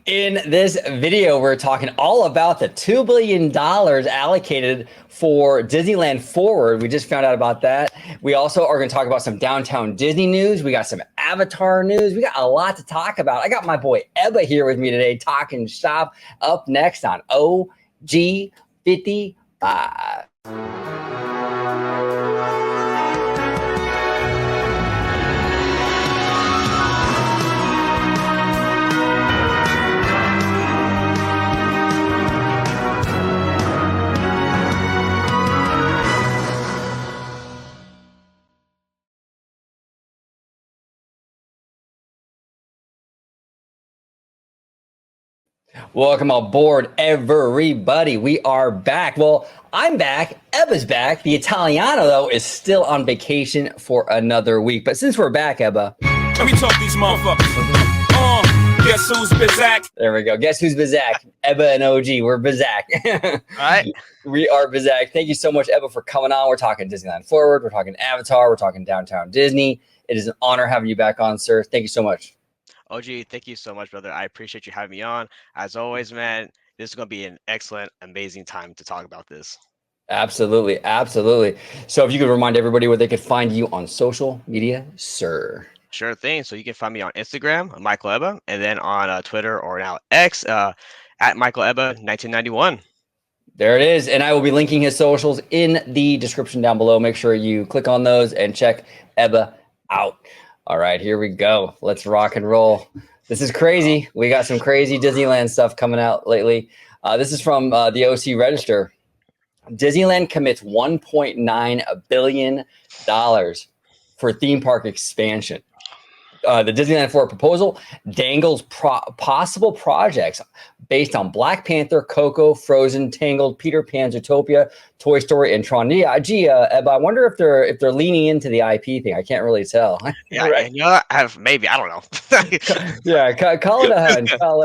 In this video, we're talking all about the $2 billion allocated for Disneyland Forward. We just found out about that. We also are going to talk about some downtown Disney news. We got some Avatar news. We got a lot to talk about. I got my boy Ebba here with me today talking shop. Up next on OG55. Welcome aboard, everybody. We are back. Well, I'm back. Ebba's back. The Italiano, though, is still on vacation for another week. But since we're back, Ebba. Let me talk these motherfuckers. Guess who's Bizak? There we go. Guess who's Bizak? Ebba and OG. We're Bizak. All right. We are Bizak. Thank you so much, Ebba, for coming on. We're talking Disneyland Forward. We're talking Avatar. We're talking downtown Disney. It is an honor having you back on, sir. Thank you so much. OG, thank you so much, brother. I appreciate you having me on. As always, man, this is going to be an excellent, amazing time to talk about this. Absolutely. Absolutely. So if you could remind everybody where they could find you on social media, sir. Sure thing. So you can find me on Instagram, Michael Ebba, and then on Twitter or now X at Michael Ebba 1991. There it is. And I will be linking his socials in the description down below. Make sure you click on those and check Ebba out. All right, here we go. Let's rock and roll. This is crazy. We got some crazy Disneyland stuff coming out lately. This is from the OC Register. Disneyland commits $1.9 billion for theme park expansion. The Disneyland Forward proposal dangles possible projects based on Black Panther, Coco, Frozen, Tangled, Peter Pan, Zootopia, Toy Story, and Tron. Yeah, gee, Ebba, I wonder if they're leaning into the IP thing. I can't really tell. Yeah, right. You know, maybe I don't know. Yeah, call it a hunch. Call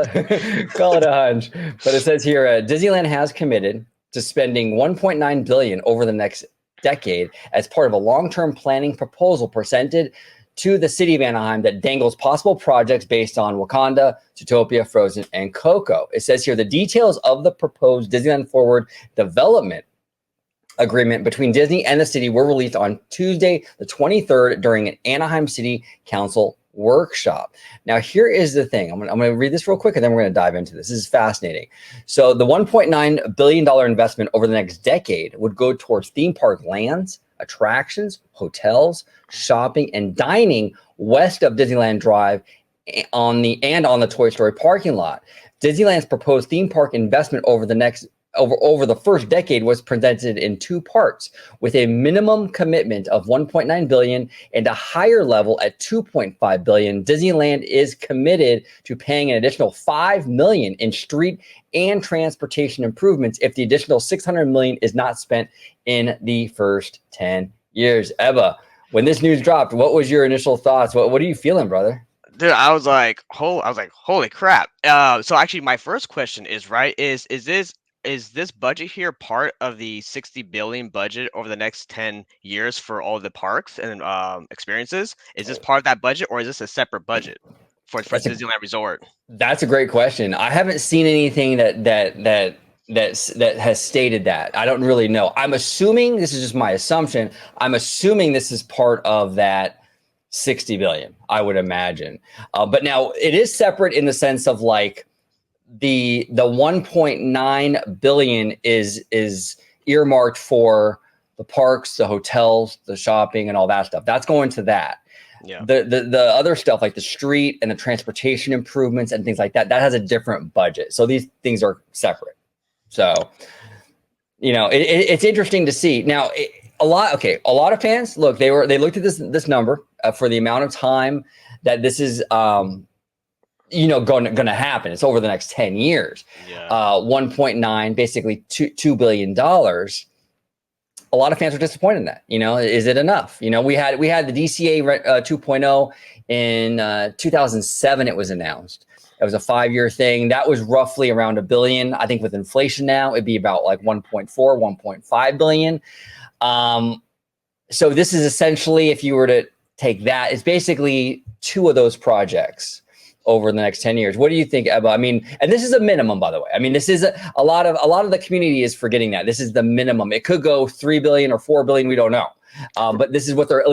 it a hunch. But it says here, Disneyland has committed to spending $1.9 billion over the next decade as part of a long-term planning proposal presented to the city of Anaheim that dangles possible projects based on Wakanda, Zootopia, Frozen, and Coco. It says here the details of the proposed Disneyland Forward development agreement between Disney and the city were released on Tuesday, the 23rd, during an Anaheim City Council workshop. Now, here is the thing. I'm going to read this real quick, and then we're going to dive into this. This is fascinating. So the $1.9 billion investment over the next decade would go towards theme park lands, attractions, hotels, shopping, and dining west of Disneyland Drive on the Toy Story parking lot. Disneyland's proposed theme park investment over the first decade was presented in two parts, with a minimum commitment of $1.9 billion and a higher level at $2.5 billion. Disneyland is committed to paying an additional $5 million in street and transportation improvements if the additional $600 million is not spent in the first 10 years. Ebba, when this news dropped, what was your initial thoughts? What are you feeling, brother? Dude, I was like, holy crap. So actually, my first question is, right, is this budget here part of the 60 billion budget over the next 10 years for all the parks and experiences? Is this part of that budget, or is this a separate budget for Disneyland Resort? That's a great question. I haven't seen anything that has stated that. I don't really know. I'm assuming, this is just my assumption, I'm assuming this is part of that 60 billion, I would imagine. But now it is separate in the sense of like the 1.9 billion is earmarked for the parks, the hotels, the shopping, and all that stuff. That's going to that. Yeah. The other stuff like the street and the transportation improvements and things like that has a different budget. So these things are separate. So, you know, it's interesting to see. Now, a lot of fans, look, they looked at this number for the amount of time that this is going to happen. It's over the next 10 years. Yeah. 1.9, basically $2 billion. A lot of fans were disappointed in that. You know, is it enough? You know, we had the DCA 2.0 in 2007. It was announced. It was a 5-year thing. That was roughly around $1 billion. I think with inflation now, it'd be about like 1.4, 1.5 billion. So this is essentially, if you were to take that, it's basically two of those projects. over the next 10 years. What do you think, Ebba? I mean, and this is a minimum, by the way. I mean, this is a lot of the community is forgetting that this is the minimum. It could go 3 billion or 4 billion. We don't know. But this is what they're at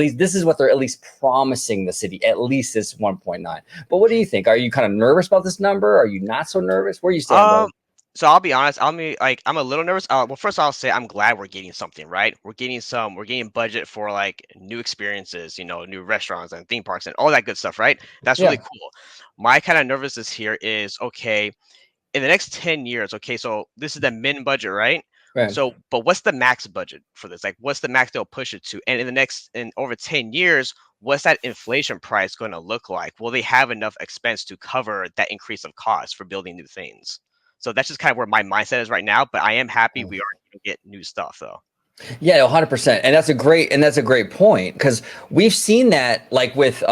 least promising the city, at least this 1.9. But what do you think? Are you kind of nervous about this number? Are you not so nervous? Where are you stand? So I'll be honest, I'm a little nervous. Well, first I'll say I'm glad we're getting something, right? We're getting budget for like new experiences, new restaurants and theme parks and all that good stuff, right? That's really Yeah, cool. My kind of nervousness here is, okay, in the next 10 years, okay, so this is the min budget, right? right. So, but what's the max budget for this? Like, what's the max they'll push it to? And in over 10 years, what's that inflation price going to look like? Will they have enough expense to cover that increase of cost for building new things? So that's just kind of where my mindset is right now. But I am happy we are going to get new stuff, though. Yeah, 100%. And that's a great point, because we've seen that, like with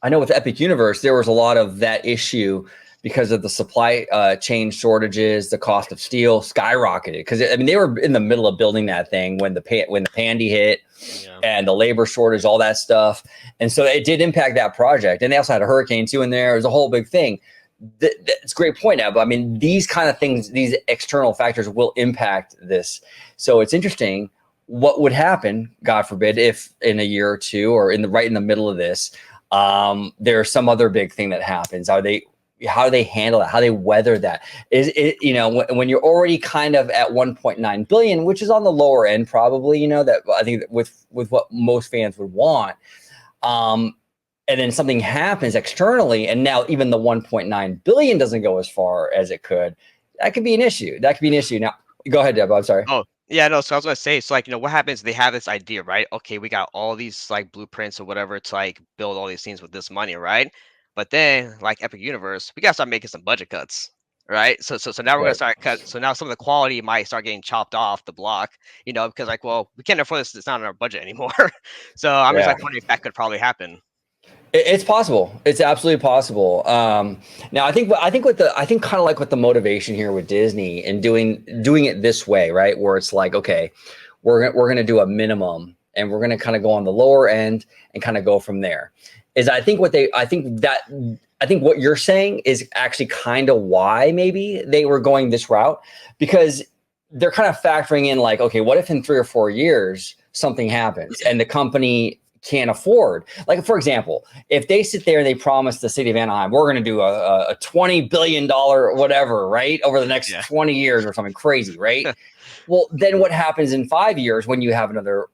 I know with Epic Universe, there was a lot of that issue because of the supply chain shortages. The cost of steel skyrocketed because I mean they were in the middle of building that thing when the pandy hit, and the labor shortage, all that stuff, and so it did impact that project. And they also had a hurricane too in there. It was a whole big thing. It's a great point now, but I mean these kind of things, these external factors will impact this. So it's interesting what would happen, God forbid, if in a year or two or right in the middle of this, there's some other big thing that happens. How do they handle it? How they weather that? Is it, when you're already kind of at 1.9 billion, which is on the lower end, probably, that I think that with what most fans would want. And then something happens externally, and now even the 1.9 billion doesn't go as far as it could. That could be an issue. Now, go ahead, Deb. I'm sorry. Oh, yeah, no. So I was gonna say, so like, what happens? They have this idea, right? Okay, we got all these like blueprints or whatever to like build all these things with this money, right? But then, like Epic Universe, we gotta start making some budget cuts, right? So now we're gonna Right. start cut. So now some of the quality might start getting chopped off the block, because like, well, we can't afford this. It's not in our budget anymore. So I'm just Yeah. like wondering if that could probably happen. It's possible. It's absolutely possible. Now, I think kind of like with the motivation here with Disney and doing it this way, right? Where it's like, okay, we're gonna do a minimum, and we're gonna kind of go on the lower end and kind of go from there. I think what you're saying is actually kind of why maybe they were going this route, because they're kind of factoring in like, okay, what if in 3 or 4 years something happens and the company can't afford, like, for example, if they sit there and they promise the city of Anaheim, we're going to do a $20 billion whatever, right, over the next 20 years or something crazy, right? Well, then what happens in 5 years when you have another,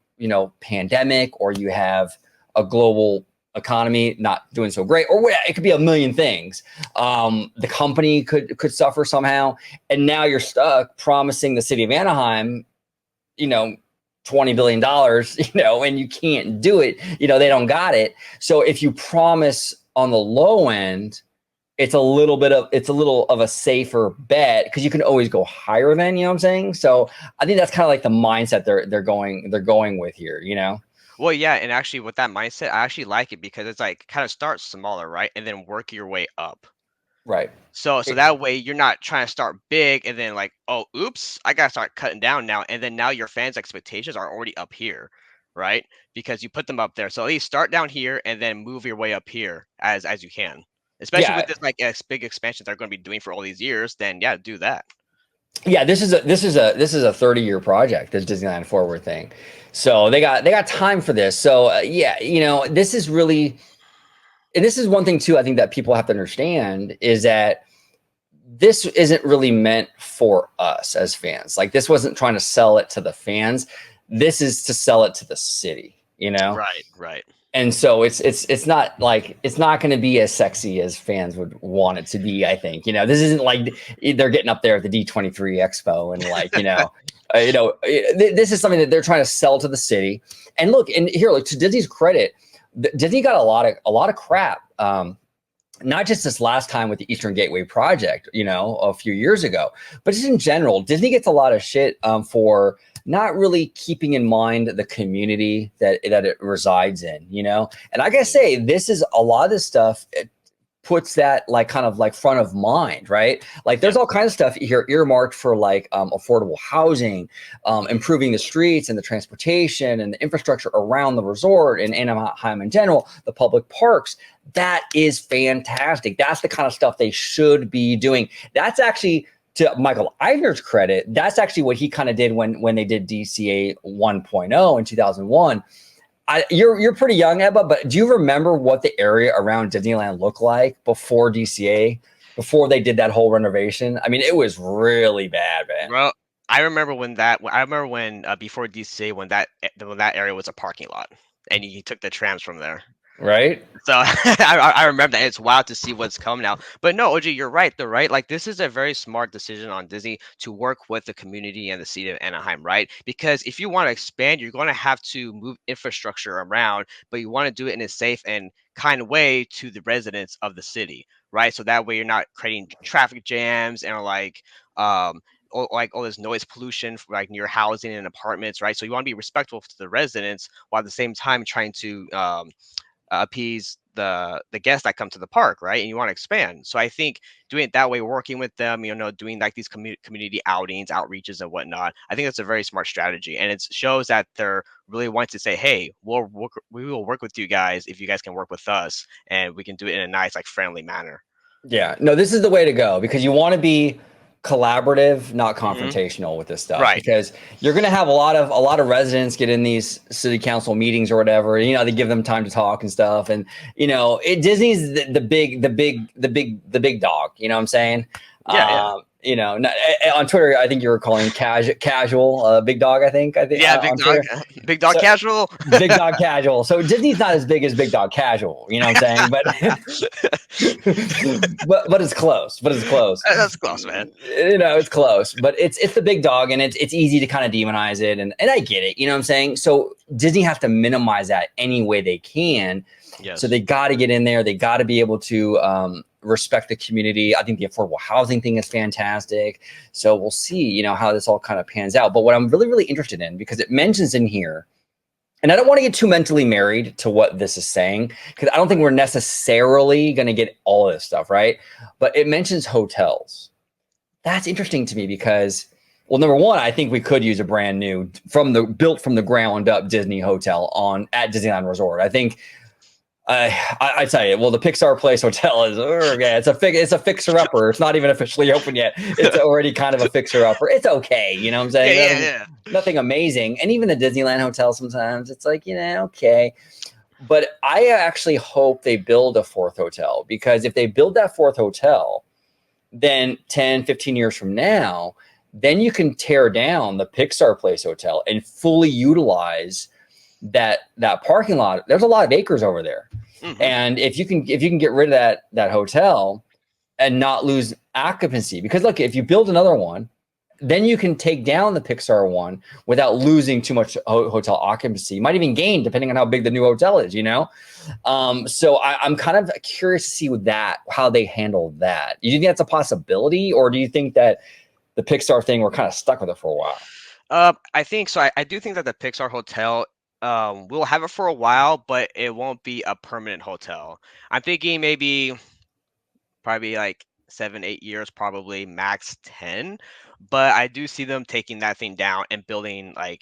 pandemic, or you have a global economy not doing so great, or it could be a million things. The company could suffer somehow, and now you're stuck promising the city of Anaheim, $20 billion, and you can't do it. They don't got it. So if you promise on the low end, it's a little of a safer bet, because you can always go higher than, what I'm saying? So I think that's kind of like the mindset they're going with here, Well, yeah, and actually with that mindset, I actually like it because it's like kind of start smaller, right? And then work your way up. Right. So that way you're not trying to start big and then like, oh, oops, I gotta start cutting down now. And then now your fans' expectations are already up here, right? Because you put them up there. So at least start down here and then move your way up here as you can. Especially with this like big expansion they're going to be doing for all these years, then yeah, do that. Yeah, this is a 30-year project, this Disneyland Forward thing. So they got time for this. So this is really, and this is one thing too, I think that people have to understand, is that this isn't really meant for us as fans. Like, this wasn't trying to sell it to the fans. This is to sell it to the city, Right. And so it's not going to be as sexy as fans would want it to be. I think, this isn't like they're getting up there at the D23 Expo and like, this is something that they're trying to sell to the city. And look, and here, look, to Disney's credit, Disney got a lot of crap. Not just this last time with the Eastern Gateway project, a few years ago, but just in general, Disney gets a lot of shit for not really keeping in mind the community that it resides in, And I gotta say, this is a lot of this stuff. puts that like kind of like front of mind, right? Like there's all kinds of stuff here earmarked for like affordable housing, improving the streets and the transportation and the infrastructure around the resort and Anaheim in general, the public parks. That is fantastic. That's the kind of stuff they should be doing. That's actually, to Michael Eisner's credit, that's actually what he kind of did when they did DCA 1.0 in 2001. You're pretty young, Ebba, but do you remember what the area around Disneyland looked like before DCA, before they did that whole renovation? I mean, it was really bad, man. Well, I remember when before DCA when that area was a parking lot and you took the trams from there. Right? So I remember that. It's wild to see what's coming now. But no, OG, you're right. They're right. Like this is a very smart decision on Disney to work with the community and the city of Anaheim, right? Because if you want to expand, you're going to have to move infrastructure around, but you want to do it in a safe and kind way to the residents of the city, right? So that way you're not creating traffic jams and like all this noise pollution for like near housing and apartments, right? So you want to be respectful to the residents while at the same time trying to appease the guests that come to the park, right? And you want to expand. So I think doing it that way, working with them, doing like these community outings, outreaches, and whatnot, I think that's a very smart strategy, and it shows that they're really wanting to say, hey, we will work with you guys if you guys can work with us, and we can do it in a nice, like friendly manner. Yeah, no, this is the way to go because you want to be collaborative, not confrontational with this stuff. Right. Because you're going to have a lot of residents get in these city council meetings or whatever. They give them time to talk and stuff. And Disney's the big dog. You know what I'm saying? Yeah. On Twitter, I think you were calling casual big dog. I think. Yeah, big dog casual. Big dog casual. So Disney's not as big as big dog casual. You know what I'm saying? But it's close. That's close, man. It's close. But it's the big dog, and it's easy to kind of demonize it, and I get it. You know what I'm saying? So Disney has to minimize that any way they can. Yes. So they got to get in there. They got to be able to respect the community. I think the affordable housing thing is fantastic. So we'll see, how this all kind of pans out. But what I'm really, really interested in, because it mentions in here, and I don't want to get too mentally married to what this is saying, because I don't think we're necessarily going to get all of this stuff, right? But it mentions hotels. That's interesting to me because, well, number one, I think we could use a brand new built from the ground up Disney hotel at Disneyland Resort. I think I tell you, well, the Pixar Place Hotel is, it's a fixer upper. It's not even officially open yet. It's already kind of a fixer upper. It's okay, you know what I'm saying? Yeah. Nothing amazing. And even the Disneyland Hotel sometimes it's like, okay. But I actually hope they build a fourth hotel, because if they build that fourth hotel, then 10, 15 years from now, then you can tear down the Pixar Place Hotel and fully utilize that parking lot. There's a lot of acres over there. Mm-hmm. And if you can get rid of that hotel and not lose occupancy, because look, if you build another one, then you can take down the Pixar one without losing too much hotel occupancy. You might even gain depending on how big the new hotel is, So I'm kind of curious to see how they handle that. Do you think that's a possibility, or do you think that the Pixar thing, we're kind of stuck with it for a while? I think so. I do think that the Pixar hotel, we'll have it for a while, but it won't be a permanent hotel. I'm thinking probably like 7-8 years, probably max 10. But I do see them taking that thing down and building I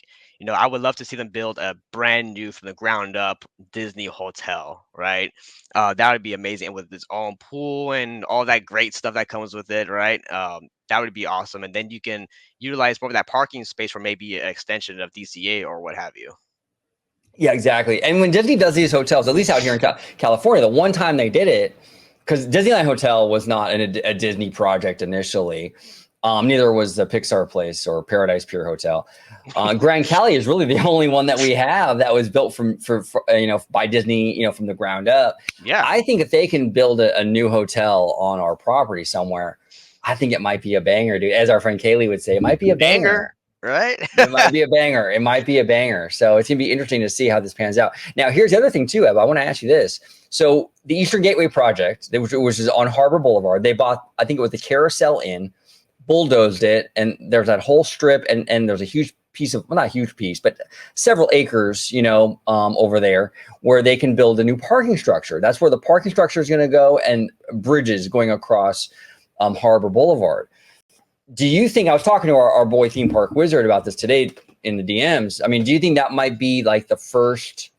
would love to see them build a brand new from the ground up Disney hotel, right? That would be amazing, with its own pool and all that great stuff that comes with it, right? That would be awesome. And then you can utilize more of that parking space for maybe an extension of DCA or what have you. Yeah, exactly. And when Disney does these hotels, at least out here in California, the one time they did it, because Disneyland Hotel was not a Disney project initially. Neither was the Pixar Place or Paradise Pier Hotel. Grand Cali is really the only one that we have that was built by Disney, from the ground up. Yeah, I think if they can build a new hotel on our property somewhere, I think it might be a banger, dude. As our friend Kaylee would say, it might be a banger. Right? It might be a banger. So it's going to be interesting to see how this pans out. Now, here's the other thing too, Eb. I want to ask you this. So the Eastern Gateway project, which is on Harbor Boulevard, they bought, I think it was the Carousel Inn, bulldozed it, and there's that whole strip, and there's a huge piece of, well, not a huge piece, but several acres, over there where they can build a new parking structure. That's where the parking structure is going to go, and bridges going across Harbor Boulevard. Do you think, I was talking to our boy theme park wizard about this today in the DMs. I mean, do you think that might be like the first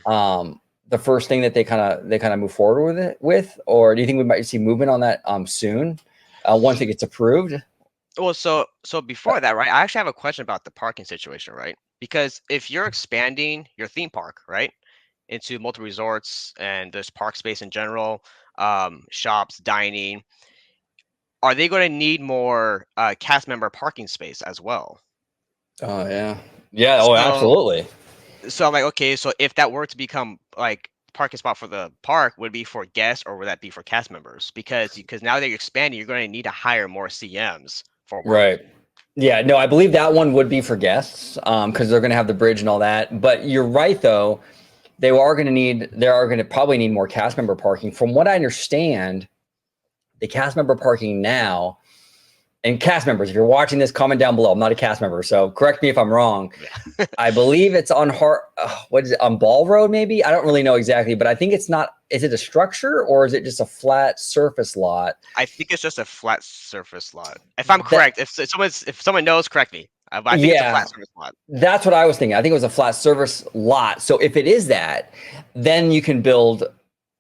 thing that they kind of move forward with, or do you think we might see movement on that soon once it gets approved? Well, so before that, right? I actually have a question about the parking situation, right? Because if you're expanding your theme park, right, into multiple resorts and there's park space in general, shops, dining, are they going to need more cast member parking space as well? Oh yeah. Oh, So absolutely. I'm like, okay, so if that were to become like parking spot for the park, would it be for guests or would that be for cast members? Because now that you're expanding, you're going to need to hire more CMs for work. Right. Yeah, no, I believe that one would be for guests because they're going to have the bridge and all that. But you're right, though. They are going to probably need more cast member parking. From what I understand, the cast member parking now, and cast members, if you're watching this, comment down below. I'm not a cast member, so correct me if I'm wrong. I believe it's on what is it, on Ball Road, maybe? I don't really know exactly, but I think it's not. Is it a structure or is it just a flat surface lot? I think it's just a flat surface lot. If I'm correct, if someone knows, correct me. I think it's a flat surface lot. That's what I was thinking. I think it was a flat surface lot. So if it is that, then you can build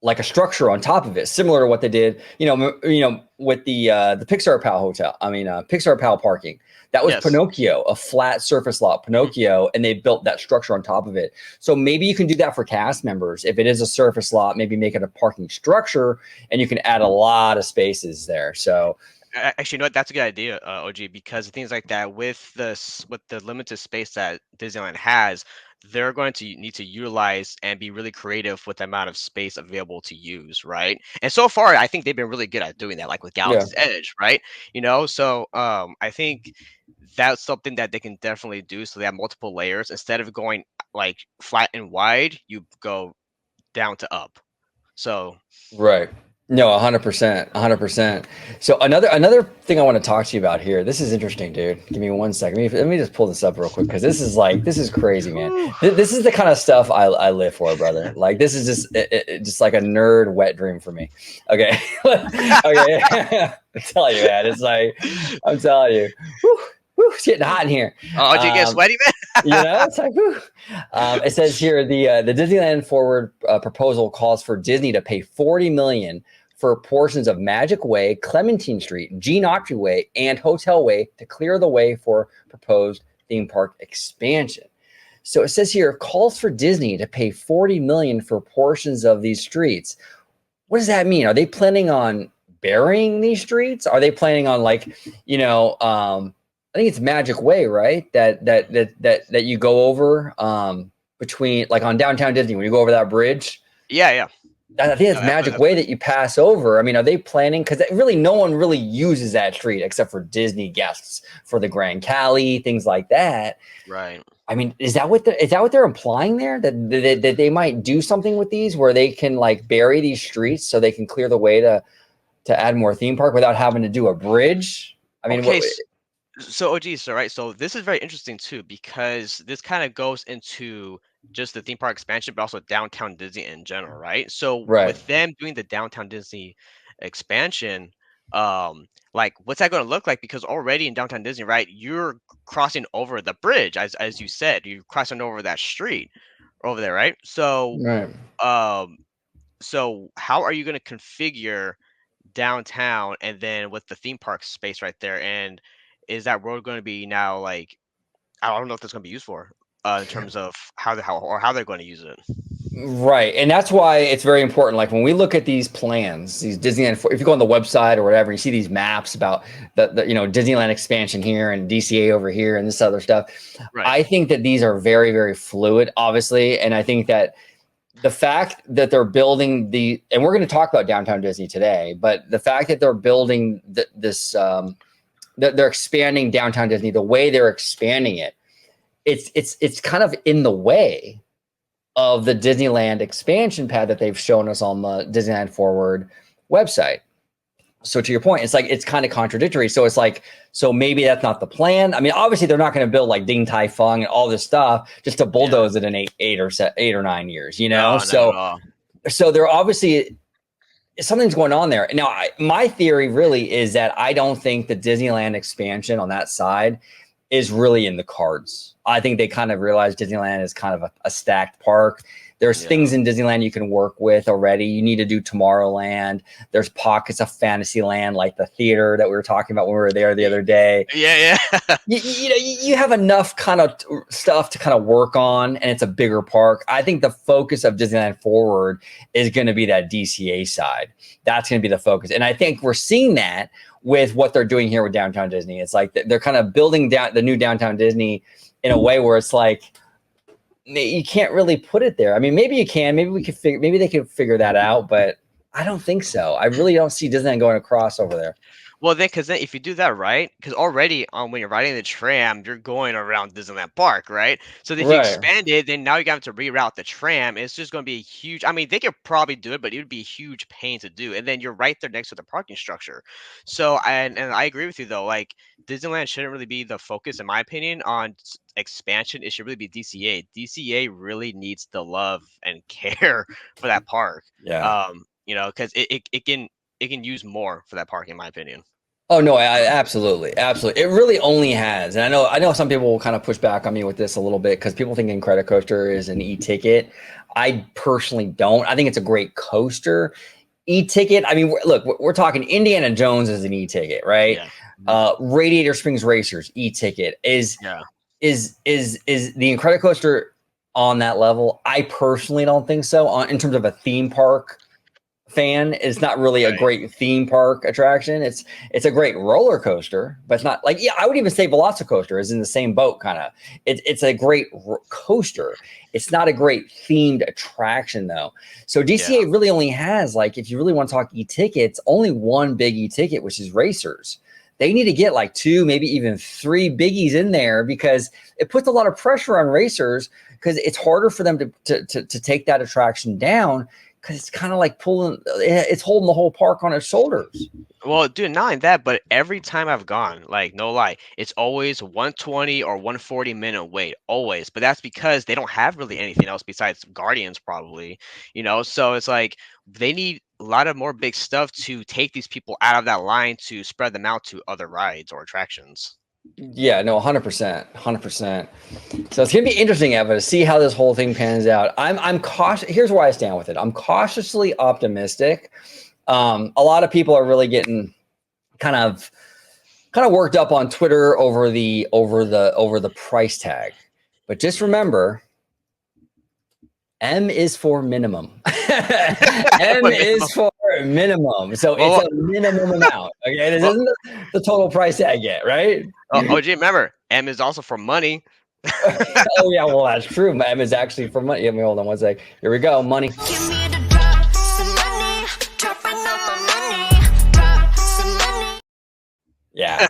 like a structure on top of it, similar to what they did, with the Pixar Pal hotel. Pixar Pal parking. That was Pinocchio, a flat surface lot, Pinocchio, and they built that structure on top of it. So maybe you can do that for cast members. If it is a surface lot, maybe make it a parking structure, and you can add a lot of spaces there. So actually, you know what? That's a good idea, OG, because things like that with the limited space that Disneyland has, they're going to need to utilize and be really creative with the amount of space available to use, right? And so far, I think they've been really good at doing that, like with Galaxy's Edge, right? So I think that's something that they can definitely do. So they have multiple layers instead of going like flat and wide, you go down to up. So right. No, 100%, 100%. So another thing I want to talk to you about here. This is interesting, dude. Give me 1 second. Let me just pull this up real quick because this is crazy, man. This is the kind of stuff I live for, brother. Like this is just like a nerd wet dream for me. Okay, okay. I'm telling you, man. It's like I'm telling you. Whew. Whew, it's getting hot in here. Oh, did you get sweaty, man? It's like, whew. It says here the Disneyland Forward proposal calls for Disney to pay $40 million for portions of Magic Way, Clementine Street, Gene Autry Way, and Hotel Way to clear the way for proposed theme park expansion. So it says here calls for Disney to pay $40 million for portions of these streets. What does that mean? Are they planning on burying these streets? Are they planning on I think it's Magic Way, right? That you go over between like on downtown Disney when you go over that bridge. Yeah. I think it's Magic Way that you pass over. I mean, are they planning? Because really, no one really uses that street except for Disney guests for the Grand Cali, things like that. Right. I mean, is that what they're implying there? That they might do something with these where they can like bury these streets so they can clear the way to add more theme park without having to do a bridge? I mean, okay, so OG, right? So this is very interesting too because this kind of goes into just the theme park expansion, but also downtown Disney in general, right? So with them doing the downtown Disney expansion, like what's that going to look like? Because already in downtown Disney, right, you're crossing over the bridge, as you said, you're crossing over that street over there, right? So, so how are you going to configure downtown and then with the theme park space right there? And is that road going to be now like I don't know if that's going to be used for in terms of how they're going to use it. Right. And that's why it's very important. Like when we look at these plans, these Disneyland, if you go on the website or whatever, you see these maps about the Disneyland expansion here and DCA over here and this other stuff. Right. I think that these are very, very fluid, obviously. And I think that the fact that they're building and we're going to talk about downtown Disney today, but the fact that they're building that they're expanding downtown Disney, the way they're expanding it, it's kind of in the way of the Disneyland expansion pad that they've shown us on the Disneyland Forward website. so to your point, it's like it's kind of contradictory. So it's like, so maybe that's not the plan. I mean, obviously they're not going to build like Ding Tai Fung and all this stuff just to bulldoze it in 8 or 9 years, you know? No, not at all. So they're obviously something's going on there. Now, my theory really is that I don't think the Disneyland expansion on that side is really in the cards. I think they kind of realize Disneyland is kind of a stacked park. There's things in Disneyland you can work with already. You need to do Tomorrowland. There's pockets of Fantasyland, like the theater that we were talking about when we were there the other day. Yeah. You have enough kind of stuff to kind of work on, and it's a bigger park. I think the focus of Disneyland Forward is going to be that DCA side. That's going to be the focus. And I think we're seeing that with what they're doing here with Downtown Disney. It's like they're kind of building down the new Downtown Disney in a way where it's like, you can't really put it there. I mean, maybe you can. Maybe we could figure. Maybe they could figure that out, but I don't think so. I really don't see Disneyland going across over there. Well, because then if you do that right, because already when you're riding the tram, you're going around Disneyland Park, right? So if you expand it, then now you have to reroute the tram. It's just going to be a huge. I mean, they could probably do it, but it would be a huge pain to do. And then you're right there next to the parking structure. So and I agree with you though. Like Disneyland shouldn't really be the focus, in my opinion, on expansion. It should really be DCA. DCA really needs the love and care for that park. Yeah. You know, because it can use more for that park, in my opinion. Oh no, absolutely. It really only has, and I know some people will kind of push back on me with this a little bit because people think Incredicoaster is an e-ticket. I personally don't. I think it's a great coaster. E-ticket. I mean, look, we're talking Indiana Jones is an e-ticket, right? Yeah. Radiator Springs Racers e-ticket is the Incredicoaster on that level? I personally don't think so. In terms of a theme park fan, it's not really a great theme park attraction. It's a great roller coaster, but it's not like, I would even say Velocicoaster is in the same boat kind of. It's a great coaster. It's not a great themed attraction though. So DCA really only has, like, if you really want to talk e-tickets, only one big e-ticket, which is Racers. They need to get like 2, maybe even 3 biggies in there because it puts a lot of pressure on Racers because it's harder for them to take that attraction down. Because it's kind of like it's holding the whole park on its shoulders. Well, dude, not like that, but every time I've gone, like, no lie, it's always 120 or 140-minute wait, always. But that's because they don't have really anything else besides Guardians, probably, you know? So it's like they need a lot of more big stuff to take these people out of that line to spread them out to other rides or attractions. Yeah, no, 100%. So it's gonna be interesting, Eva, to see how this whole thing pans out. I'm cautious. Here's where I stand with it. I'm cautiously optimistic. A lot of people are really getting kind of worked up on Twitter over the price tag. But just remember, M is for minimum. M is for minimum. So it's a minimum amount. Okay, this isn't the total price tag yet, right? OG, remember, M is also for money. Oh yeah, well that's true. M is actually for money. Let me hold on one sec. Here we go. Money. Give me the drop, some money, dropping on my money. Yeah,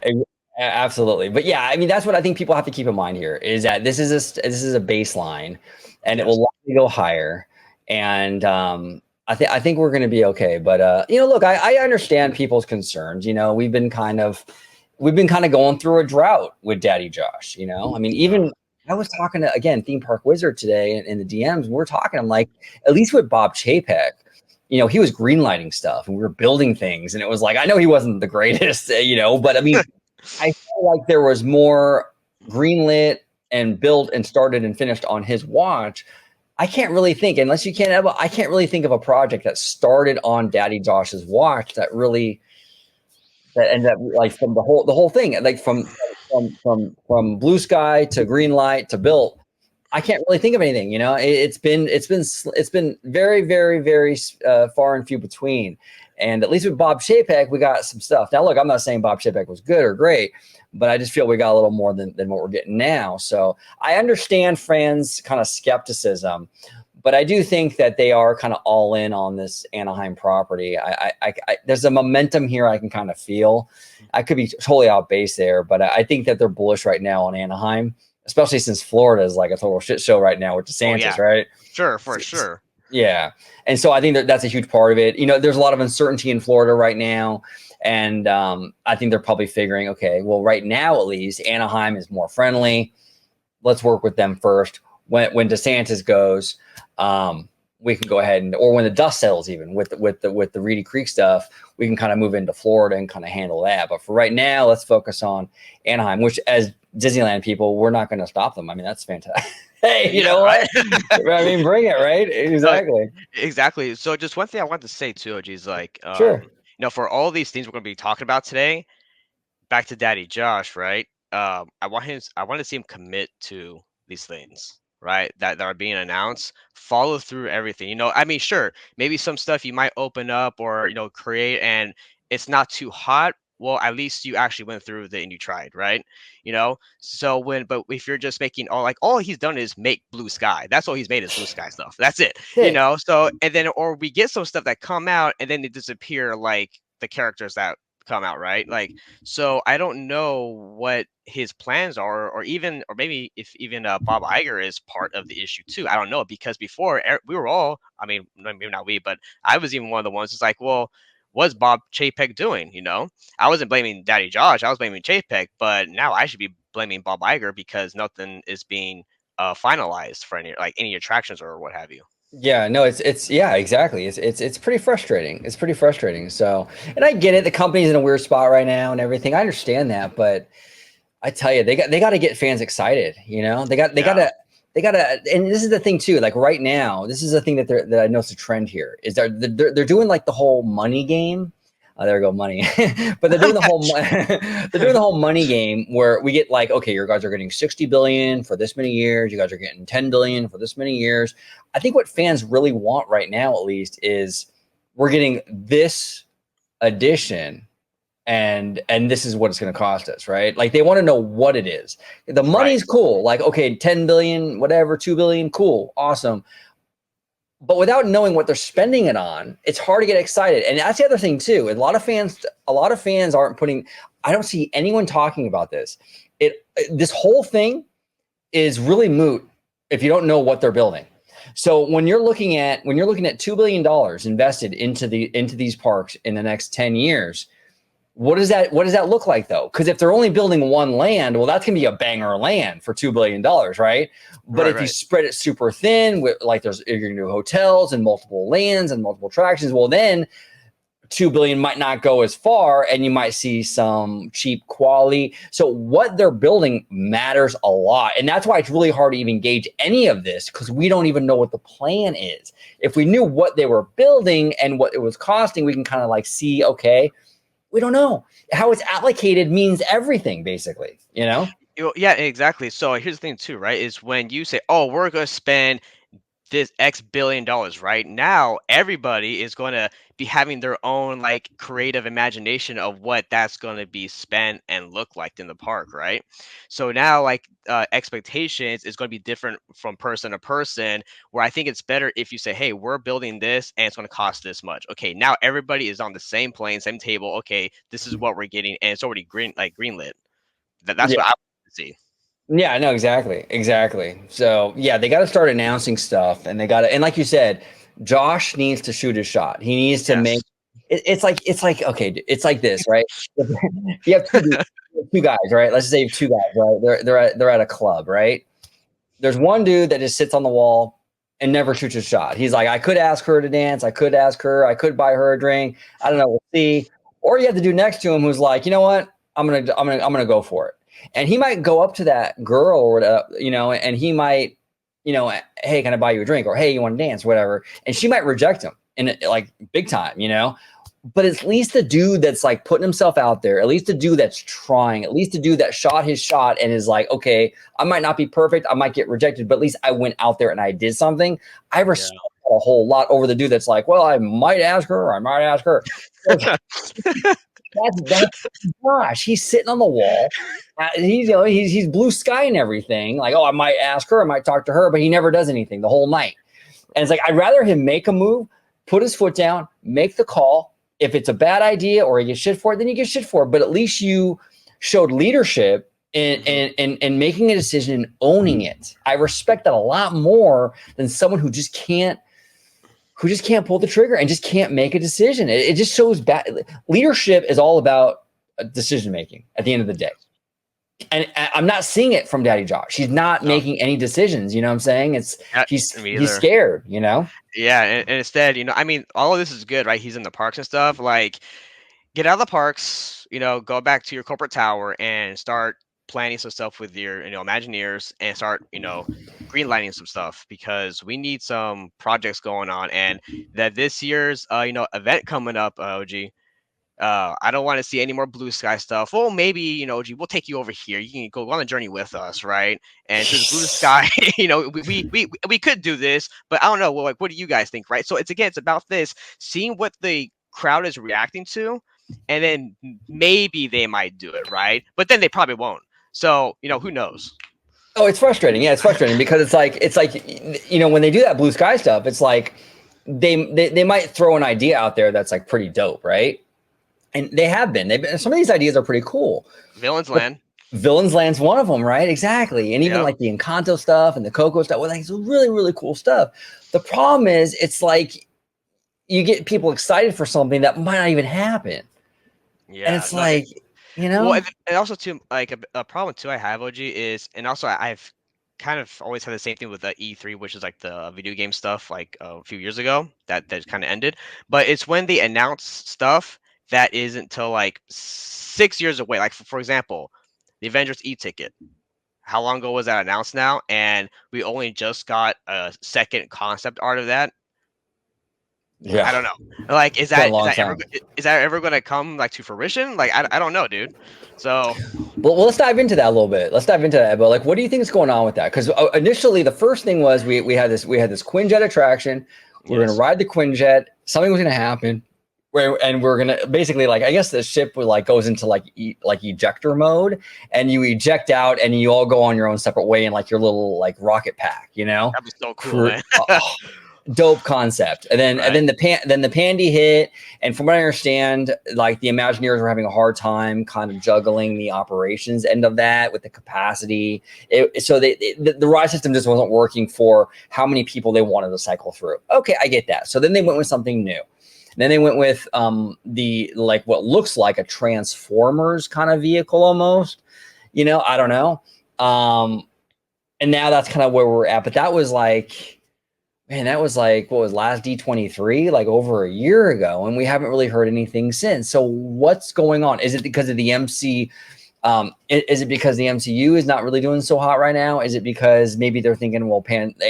absolutely. But yeah, I mean that's what I think people have to keep in mind here is that this is a baseline, and it will likely go higher. And I think we're going to be okay. But look, I understand people's concerns. We've been kind of going through a drought with Daddy Josh. I mean, even I was talking to, again, Theme Park Wizard today in the DMs. And we're talking. I'm like, at least with Bob Chapek, he was greenlighting stuff and we were building things. And it was like, I know he wasn't the greatest, but I mean, I feel like there was more greenlit and built and started and finished on his watch. I can't really think, unless you can, Ebba, I can't really think of a project that started on Daddy Josh's watch that ended up like from the whole thing, like from Blue Sky to Greenlight to Built. I can't really think of anything. It's been very, very, very far and few between. And at least with Bob Chapek, we got some stuff. Now, look, I'm not saying Bob Chapek was good or great, but I just feel we got a little more than what we're getting now. So I understand fans' kind of skepticism, but I do think that they are kind of all in on this Anaheim property. I there's a momentum here I can kind of feel. I could be totally out base there, but I think that they're bullish right now on Anaheim, especially since Florida is like a total shit show right now with DeSantis, right? Sure, for sure. Yeah. And so I think that's a huge part of it. There's a lot of uncertainty in Florida right now. And I think they're probably figuring, okay, well, right now at least Anaheim is more friendly. Let's work with them first. When DeSantis goes, we can go ahead or when the dust settles, even with the Reedy Creek stuff, we can kind of move into Florida and kind of handle that. But for right now, let's focus on Anaheim, which as Disneyland people, we're not going to stop them. I mean, that's fantastic. Hey, you know what? I mean, bring it, right? Exactly. Exactly. So just one thing I want to say too, OG, is like, Sure. for all these things we're going to be talking about today, back to Daddy Josh, right? I want to see him commit to these things, right? That are being announced, follow through everything. I mean, sure, maybe some stuff you might open up or create, and it's not too hot. Well, at least you actually went through it and you tried, right? So but if you're just making all he's done is make blue sky. That's all he's made is blue sky stuff. That's it. So and then or we get some stuff that come out and then they disappear like the characters that come out, right? Like, so I don't know what his plans are, or maybe if even Bob Iger is part of the issue too. I don't know, because before we were all, I mean, maybe not we, but I was even one of the ones. It's like, well, what's Bob Chapek doing? I wasn't blaming Daddy Josh, I was blaming Chapek, but now I should be blaming Bob Iger because nothing is being finalized for any attractions or what have you. Yeah, no, it's yeah, exactly. It's pretty frustrating. It's pretty frustrating. So, and I get it. The company's in a weird spot right now and everything. I understand that, but I tell you, they got to get fans excited. They got to, and this is the thing too. Like right now, this is the thing that I notice a trend here is they're doing like the whole money game. There we go, money. But they're doing the whole money game where we get like, okay, your guys are getting 60 billion for this many years. You guys are getting 10 billion for this many years. I think what fans really want right now, at least, is we're getting this addition and this is what it's going to cost us, right? Like they want to know what it is. The money's cool. Like, okay, 10 billion, whatever, 2 billion, cool, awesome. But without knowing what they're spending it on, it's hard to get excited. And that's the other thing too. A lot of fans aren't I don't see anyone talking about this. This whole thing is really moot if you don't know what they're building. So when you're looking at $2 billion invested into these parks in the next 10 years, what does that look like though? Because if they're only building one land, well, that's gonna be a banger land for $2 billion, right? But if you spread it super thin, with you're gonna do hotels and multiple lands and multiple attractions, well, then 2 billion might not go as far, and you might see some cheap quality. So what they're building matters a lot, and that's why it's really hard to even gauge any of this because we don't even know what the plan is. If we knew what they were building and what it was costing, we can kind of see, okay. We don't know. How it's allocated means everything, basically, Yeah, exactly. So here's the thing too, right? Is when you say, oh, we're going to spend this X billion dollars, right? Now everybody is going to be having their own creative imagination of what that's going to be spent and look like in the park, right? So now expectations is going to be different from person to person, where I think it's better if you say, hey, we're building this and it's going to cost this much. Okay, now everybody is on the same plane, same table. Okay, this is what we're getting, and it's already greenlit. That's what I want to see. Yeah, no, exactly. So yeah, they got to start announcing stuff, and and like you said, Josh needs to shoot his shot. He needs to make. It's like okay, it's like this, right? You have two guys, right? Let's just say you have two guys, right? They're at a club, right? There's one dude that just sits on the wall and never shoots a shot. He's like, I could ask her to dance, I could ask her, I could buy her a drink. I don't know, we'll see. Or you have the dude next to him who's like, you know what? I'm gonna go for it. And he might go up to that girl or and he might, hey, can I buy you a drink? Or hey, you want to dance? Or whatever. And she might reject him in big time, But at least the dude that's putting himself out there, at least the dude that's trying, at least the dude that shot his shot and is like, okay, I might not be perfect, I might get rejected, but at least I went out there and I did something. I respect a whole lot over the dude that's like, well, I might ask her, or I might ask her. That's Josh. He's sitting on the wall. He's blue sky and everything. Like, oh, I might ask her, I might talk to her, but he never does anything the whole night. And it's like, I'd rather him make a move, put his foot down, make the call. If it's a bad idea or you get shit for it, then you get shit for it. But at least you showed leadership in making a decision and owning it. I respect that a lot more than someone who just can't who just can't pull the trigger and just can't make a decision. It just shows bad leadership is all about decision making at the end of the day. And I'm not seeing it from Daddy Josh. He's not making any decisions. You know what I'm saying? He's scared, you know? Yeah. And instead, I mean, all of this is good, right? He's in the parks and stuff. Like, get out of the parks, go back to your corporate tower and start planning some stuff with your, Imagineers and start, greenlighting some stuff, because we need some projects going on. And that this year's, event coming up, OG, I don't want to see any more blue sky stuff. Well, maybe, OG, we'll take you over here. You can go on a journey with us, right? And since blue sky, we could do this, but I don't know. Well, like, what do you guys think, right? So it's about this, seeing what the crowd is reacting to, and then maybe they might do it, right? But then they probably won't. So, who knows? Oh, it's frustrating. Yeah, it's frustrating because it's like when they do that blue sky stuff, it's like they might throw an idea out there that's like pretty dope, right? And they have been. Some of these ideas are pretty cool. Villains Land. Villains Land's one of them, right? Exactly. And even like the Encanto stuff and the Coco stuff, well, like it's really, really cool stuff. The problem is it's like you get people excited for something that might not even happen. Yeah. And it's Well, and also too, like a problem too I have, OG, is, and also I've kind of always had the same thing with the E3, which is like the video game stuff, like a few years ago that kind of ended. But it's when they announce stuff that isn't till like 6 years away. Like for example, the Avengers e-ticket. How long ago was that announced now? And we only just got a second concept art of that. Yeah, I don't know. Like, is that ever going to come like to fruition? Like, I don't know, dude. So, well, let's dive into that a little bit. Let's dive into that. But like, what do you think is going on with that? Because initially, the first thing was we had this Quinjet attraction. We're going to ride the Quinjet. Something was going to happen. And we're gonna basically, like, I guess the ship would like goes into like ejector mode, and you eject out, and you all go on your own separate way in like your little like rocket pack, That was so cool, man. Dope concept. And then the Pandy hit, and from what I understand, like the Imagineers were having a hard time kind of juggling the operations end of that with the capacity. So the ride system just wasn't working for how many people they wanted to cycle through. Okay, I get that. So then they went with something new. Then they went with the like what looks like a Transformers kind of vehicle almost, I don't know. And now that's kind of where we're at. But that was like, man, what was last D23, like over a year ago, and we haven't really heard anything since. So what's going on? Is it because of the MC? Is it because the MCU is not really doing so hot right now? Is it because maybe they're thinking, well,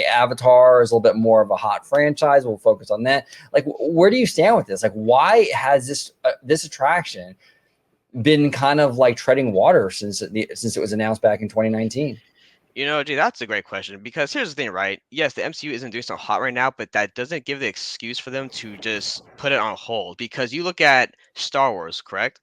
Avatar is a little bit more of a hot franchise, we'll focus on that? Like, where do you stand with this? Like, why has this attraction been kind of like treading water since it was announced back in 2019? Gee, that's a great question, because here's the thing, right? Yes, the MCU isn't doing so hot right now, but that doesn't give the excuse for them to just put it on hold. Because you look at Star Wars, correct?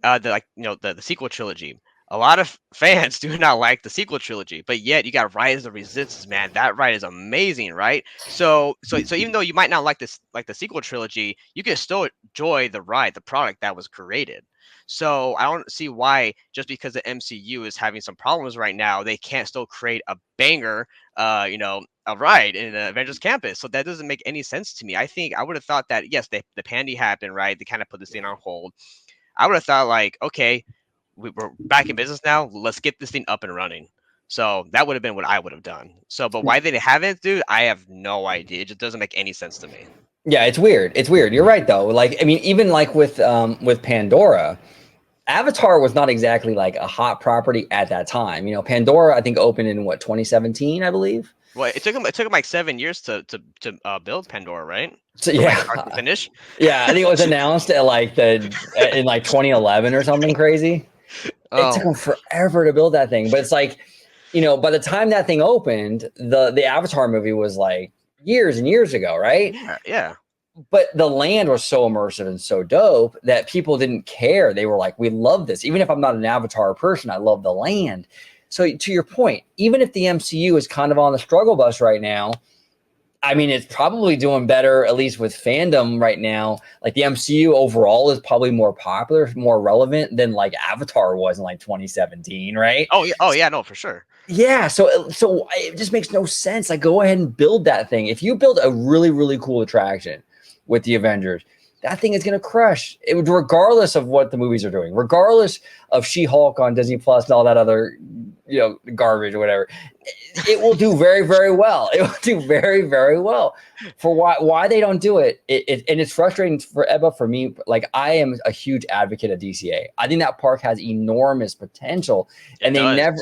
The sequel trilogy. A lot of fans do not like the sequel trilogy, but yet you got Rise of the Resistance, man. That ride is amazing, right? So even though you might not like the sequel trilogy, you can still enjoy the ride, the product that was created. So I don't see why, just because the MCU is having some problems right now, they can't still create a banger, a ride in the Avengers Campus. So that doesn't make any sense to me. I think I would have thought that, yes, the Pandy happened, right? They kind of put this thing on hold. I would have thought, like, okay, we're back in business now. Let's get this thing up and running. So that would have been what I would have done. So, but why they haven't, dude, I have no idea. It just doesn't make any sense to me. Yeah, it's weird. It's weird. You're right, though. Like, I mean, even like with Pandora, Avatar was not exactly like a hot property at that time. Pandora, I think, opened in 2017, I believe. Well, it took them like 7 years to build Pandora, right? So yeah, start to finish. Yeah, I think it was announced at in 2011 or something crazy. It took them forever to build that thing, but it's like, by the time that thing opened, the Avatar movie was like years and years ago, right? Yeah. But the land was so immersive and so dope that people didn't care. They were like, we love this. Even if I'm not an Avatar person, I love the land. So to your point, even if the MCU is kind of on the struggle bus right now, I mean, it's probably doing better, at least with fandom right now. Like the MCU overall is probably more popular, more relevant than like Avatar was in like 2017, right? Oh yeah, no, for sure. Yeah, so it just makes no sense. Like, go ahead and build that thing. If you build a really, really cool attraction with the Avengers, that thing is gonna crush. It would, regardless of what the movies are doing, regardless of She-Hulk on Disney Plus and all that other, garbage or whatever. It will do very, very well. It will do very, very well. For why they don't do it, and it's frustrating for Ebba, for me. Like, I am a huge advocate of DCA. I think that park has enormous potential, and they never.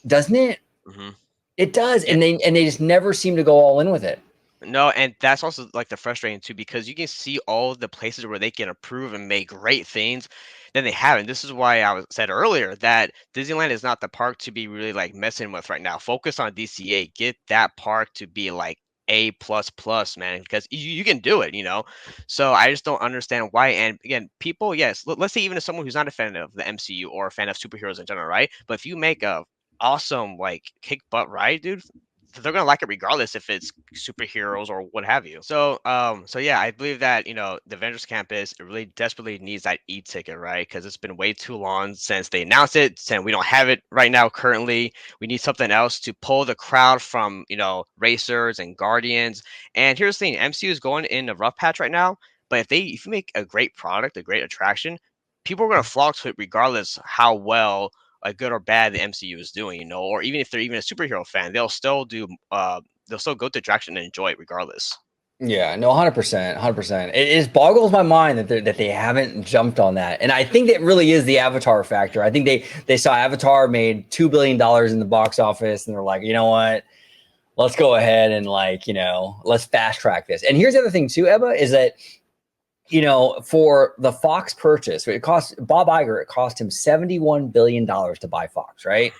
Doesn't it? Mm-hmm. It does, and they just never seem to go all in with it. No, and that's also like the frustrating too, because you can see all the places where they can improve and make great things, then they haven't. This is why said earlier that Disneyland is not the park to be really like messing with right now. Focus on DCA. Get that park to be like A++, man, because you can do it. So I just don't understand why. And again, people, yes, let's say even if someone who's not a fan of the MCU or a fan of superheroes in general, right? But if you make a awesome like kick butt ride, dude, they're gonna like it regardless if it's superheroes or what have you. So yeah, I believe that the Avengers Campus, it really desperately needs that e-ticket, right? Because it's been way too long since they announced it, and we don't have it right now currently. We need something else to pull the crowd from racers and Guardians. And here's the thing: MCU is going in a rough patch right now, but if you make a great product, a great attraction, people are gonna flock to it regardless how well good or bad the MCU is doing, or even if they're even a superhero fan, they'll still go to attraction and enjoy it regardless. Yeah, no, 100%, 100%. It boggles my mind that they haven't jumped on that, and I think that really is the Avatar factor. I think they saw Avatar made $2 billion in the box office, and they're like, you know what? Let's go ahead and let's fast track this. And here's the other thing too, Ebba, is that for the Fox purchase, it cost Bob Iger, it cost him $71 billion to buy Fox, right?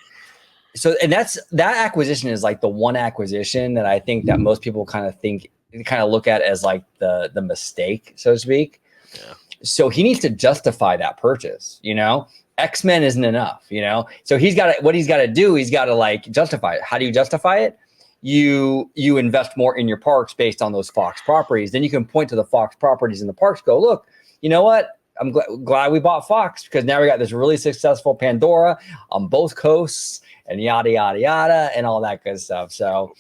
So, and that acquisition is like the one acquisition that I think that most people kind of look at as like the mistake, so to speak. Yeah. So he needs to justify that purchase, X-Men isn't enough, So he's got to do, he's got to justify it. How do you justify it? You invest more in your parks based on those Fox properties. Then you can point to the Fox properties in the parks, go, look, you know what? I'm glad we bought Fox, because now we got this really successful Pandora on both coasts and yada, yada, yada, and all that good stuff. So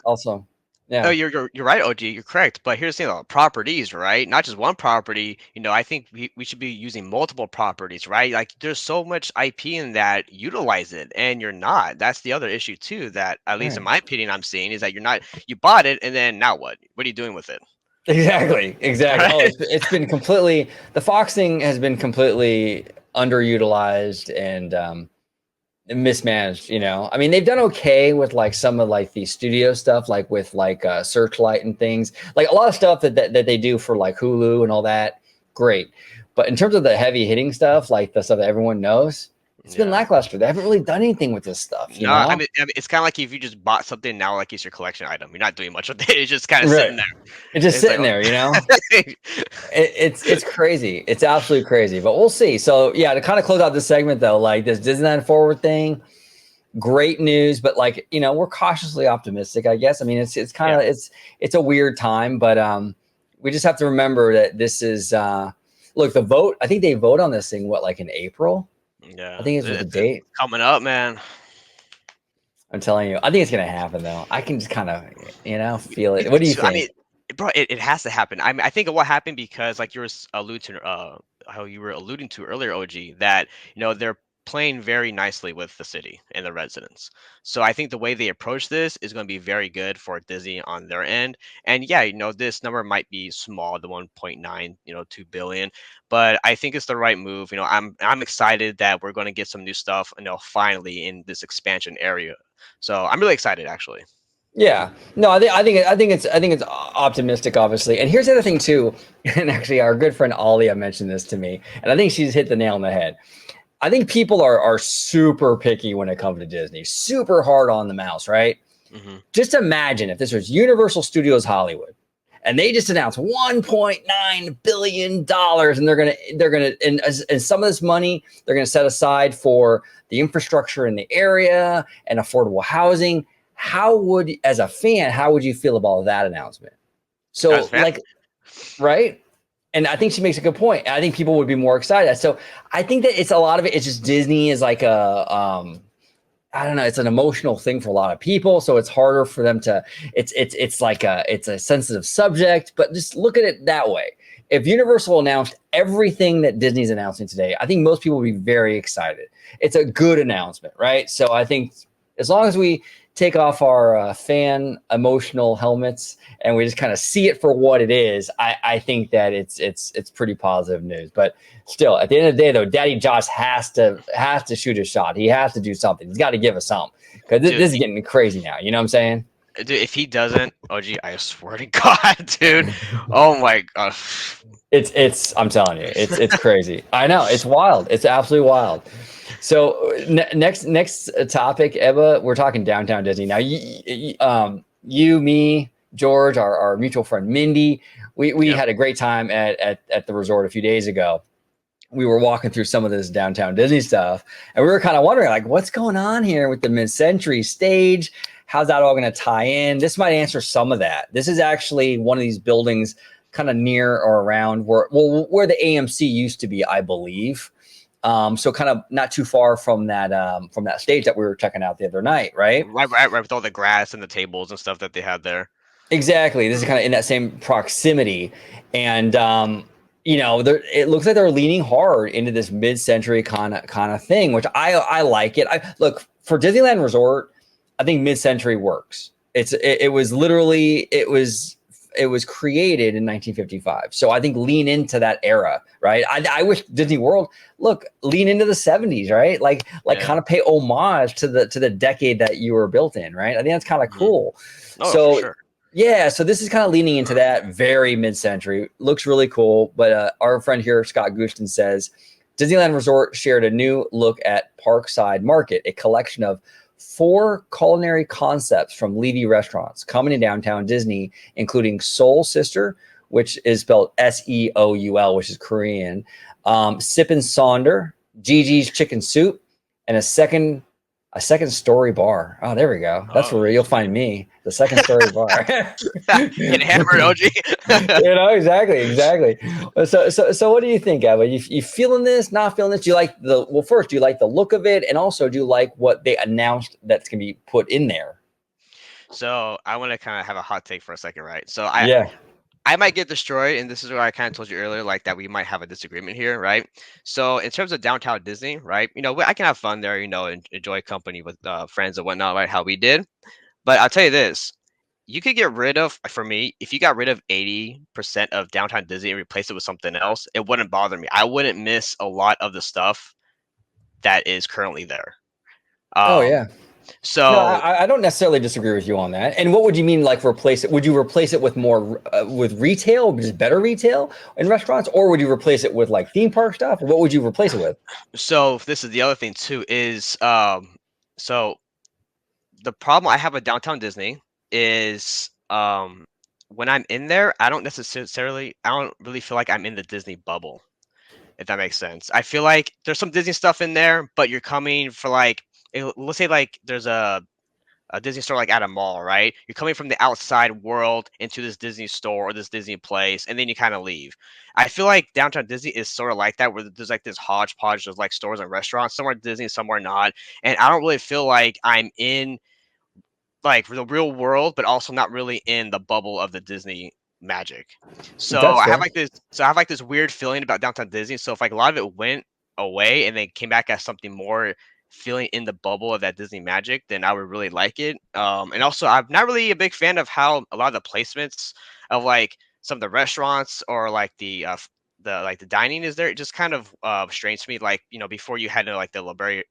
also. Yeah. Oh, you're right, OG. You're correct. But here's the thing about properties, right? Not just one property. I think we should be using multiple properties, right? Like, there's so much IP in that. Utilize it, and you're not. That's the other issue too. That, at least in my opinion, I'm seeing is that you're not. You bought it, and then now what? What are you doing with it? Exactly. Right? Oh, it's been completely. The Fox thing has been completely underutilized and mismanaged. I mean, they've done okay with some of the studio stuff, with Searchlight and things, a lot of stuff that they do for Hulu and all that. Great. But in terms of the heavy hitting stuff, the stuff that everyone knows, it's been lackluster. They haven't really done anything with this stuff. No, I mean, it's kind of like if you just bought something now, like it's your collection item. You're not doing much with it. It's just kind of sitting there. It's just sitting there, It's crazy. It's absolutely crazy. But we'll see. So yeah, to kind of close out this segment though, this Disneyland Forward thing, great news. But we're cautiously optimistic, I guess. I mean, it's kind of it's a weird time, but we just have to remember that this is look, the vote. I think they vote on this thing in April. Yeah, I think it's the date coming up, man. I'm telling you, I think it's gonna happen though. I can just kind of, feel it. What do you think? I mean, bro, it has to happen. I mean, I think what happened because, like you were how you were alluding to earlier, OG, that they're playing very nicely with the city and the residents. So I think the way they approach this is going to be very good for Disney on their end. And yeah, this number might be small, the 1.9, 2 billion, but I think it's the right move. I'm excited that we're going to get some new stuff, finally in this expansion area. So I'm really excited, actually. Yeah, no, I think it's optimistic, obviously. And here's the other thing too. And actually, our good friend Alia mentioned this to me, and I think she's hit the nail on the head. I think people are super picky when it comes to Disney, super hard on the mouse, right? Mm-hmm. Just imagine if this was Universal Studios Hollywood, and they just announced $1.9 billion, and they're gonna and some of this money they're gonna set aside for the infrastructure in the area and affordable housing. as a fan, how would you feel about that announcement? So like, right? And I think she makes a good point. I think people would be more excited. So I think that it's a lot of it. It's just Disney is like I don't know. It's an emotional thing for a lot of people, so it's harder for them to. It's like it's a sensitive subject, but just look at it that way. If Universal announced everything that Disney's announcing today, I think most people would be very excited. It's a good announcement, right? So I think as long as we take off our fan emotional helmets and we just kind of see it for what it is, I think that it's pretty positive news. But still, at the end of the day, though, Daddy Josh has to shoot a shot. He has to do something. He's got to give us something because this is getting crazy now. You know what I'm saying? Dude, if he doesn't, OG, I swear to God, dude. Oh my God. It's I'm telling you, it's crazy. I know, it's wild. It's absolutely wild. So next topic, Ebba, we're talking downtown Disney. Now, you, me, George, our mutual friend Mindy, we had a great time at the resort a few days ago. We were walking through some of this downtown Disney stuff, and we were kind of wondering, like, what's going on here with the mid-century stage? How's that all going to tie in? This might answer some of that. This is actually one of these buildings kind of near or around where the AMC used to be, I believe. So kind of not too far from that stage that we were checking out the other night, right? Right, with all the grass and the tables and stuff that they had there. Exactly. This is kind of in that same proximity, and it looks like they're leaning hard into this mid-century kind of thing, which I like it. Look, for Disneyland Resort, I think mid-century works. It was created in 1955. So I think lean into that era, right? I wish Disney World, lean into the 70s, right? Like kind of pay homage to the decade that you were built in, right? I think that's kind of cool. Oh, so for sure. Yeah, so this is kind of leaning into that very mid-century. Looks really cool. But our friend here, Scott Guston, says Disneyland Resort shared a new look at Parkside Market, a collection of 4 culinary concepts from Levy restaurants coming to downtown Disney, including Soul Sister, which is spelled Seoul, which is Korean, Sip and Sonder, Gigi's Chicken Soup, and a second story bar. Oh, there we go. That's where you'll find me, the second story bar. Get hammered, OG. Exactly. So what do you think, Ebba? You feeling this? Not feeling this? Do you like do you like the look of it, and also do you like what they announced that's gonna be put in there? So I want to kind of have a hot take for a second, right? So I might get destroyed, and this is what I kind of told you earlier, like that we might have a disagreement here, right? So in terms of downtown Disney, right? I can have fun there, and enjoy company with friends and whatnot, right? How we did. But I'll tell you this: you could get rid of, for me, if you got rid of 80% of downtown Disney and replace it with something else, it wouldn't bother me. I wouldn't miss a lot of the stuff that is currently there. Oh yeah. So no, I don't necessarily disagree with you on that. And what would you mean, like replace it? Would you replace it with more with retail, just better retail in restaurants, or would you replace it with like theme park stuff? What would you replace it with? So this is the other thing too, is so the problem I have with downtown Disney is when I'm in there, I don't really feel like I'm in the Disney bubble, if that makes sense. I feel like there's some Disney stuff in there, but you're coming for like, let's say like there's a Disney store like at a mall, right? You're coming from the outside world into this Disney store or this Disney place, and then you kind of leave. I feel like downtown Disney is sort of like that, where there's like this hodgepodge of like stores and restaurants, somewhere Disney, somewhere not. And I don't really feel like I'm in like the real world, but also not really in the bubble of the Disney magic. So That's I fair. have like this weird feeling about downtown Disney. So if like a lot of it went away and then came back as something more feeling in the bubble of that Disney magic, then I would really like it. And also I'm not really a big fan of how a lot of the placements of like some of the restaurants or like the dining is there. It just kind of strange to me. Like, before you had like the La Brea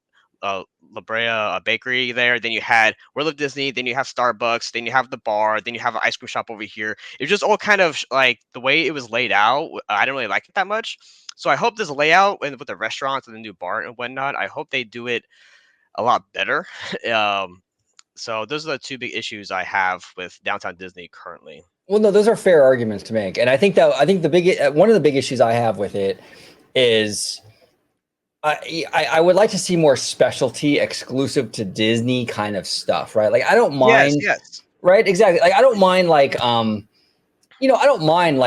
bakery there. Then you had World of Disney. Then you have Starbucks. Then you have the bar. Then you have an ice cream shop over here. It was just all kind of like the way it was laid out. I didn't really like it that much. So I hope this layout and with the restaurants and the new bar and whatnot, I hope they do it a lot better. So those are the 2 big issues I have with downtown Disney currently. Well, no, those are fair arguments to make, and I think one of the big issues I have with it is I would like to see more specialty exclusive to Disney kind of stuff, right? Like I don't Yes, mind, yes. right? Exactly. Like I don't mind I don't mind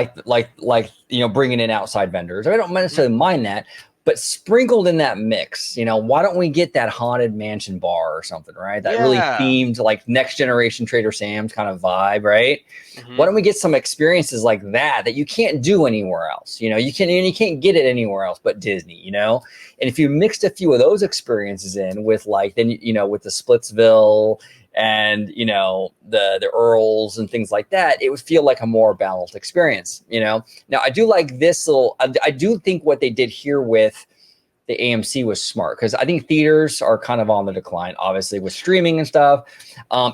bringing in outside vendors. I don't necessarily mind that, but sprinkled in that mix, why don't we get that haunted mansion bar or something, right? That really Yeah. themed like next generation Trader Sam's kind of vibe, right? Why Hmm. don't we get some experiences like that you can't do anywhere else? You can't get it anywhere else but Disney, And if you mixed a few of those experiences in with with the Splitsville and the Earls and things like that, it would feel like a more balanced experience. Now I do like this little. I do think what they did here with the AMC was smart because I think theaters are kind of on the decline, obviously with streaming and stuff.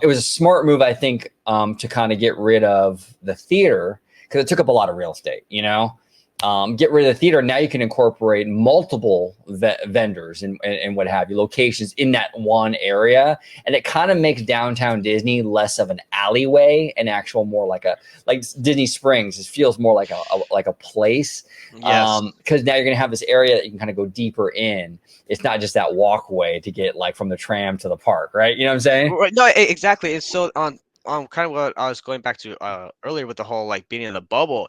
It was a smart move, I think, to kind of get rid of the theater because it took up a lot of real estate. Get rid of the theater. Now you can incorporate multiple vendors and what have you, locations in that one area. And it kind of makes downtown Disney less of an alleyway and actual more like Disney Springs. It feels more like a place. Yes. Because now you're going to have this area that you can kind of go deeper in. It's not just that walkway to get like from the tram to the park, right? You know what I'm saying? Right, no, exactly. It's so on kind of what I was going back to earlier with the whole like being in the bubble.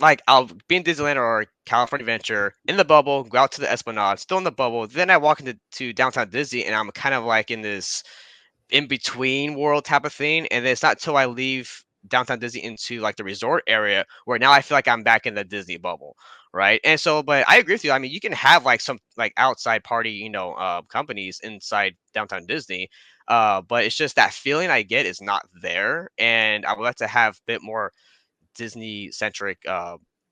Like I'll be in Disneyland or California Adventure in the bubble, go out to the Esplanade, still in the bubble. Then I walk into downtown Disney, and I'm kind of like in this in between world type of thing. And then it's not till I leave downtown Disney into like the resort area where now I feel like I'm back in the Disney bubble. Right. And so, but I agree with you. I mean, you can have like some like outside party, companies inside downtown Disney. But it's just that feeling I get is not there. And I would like to have a bit more Disney centric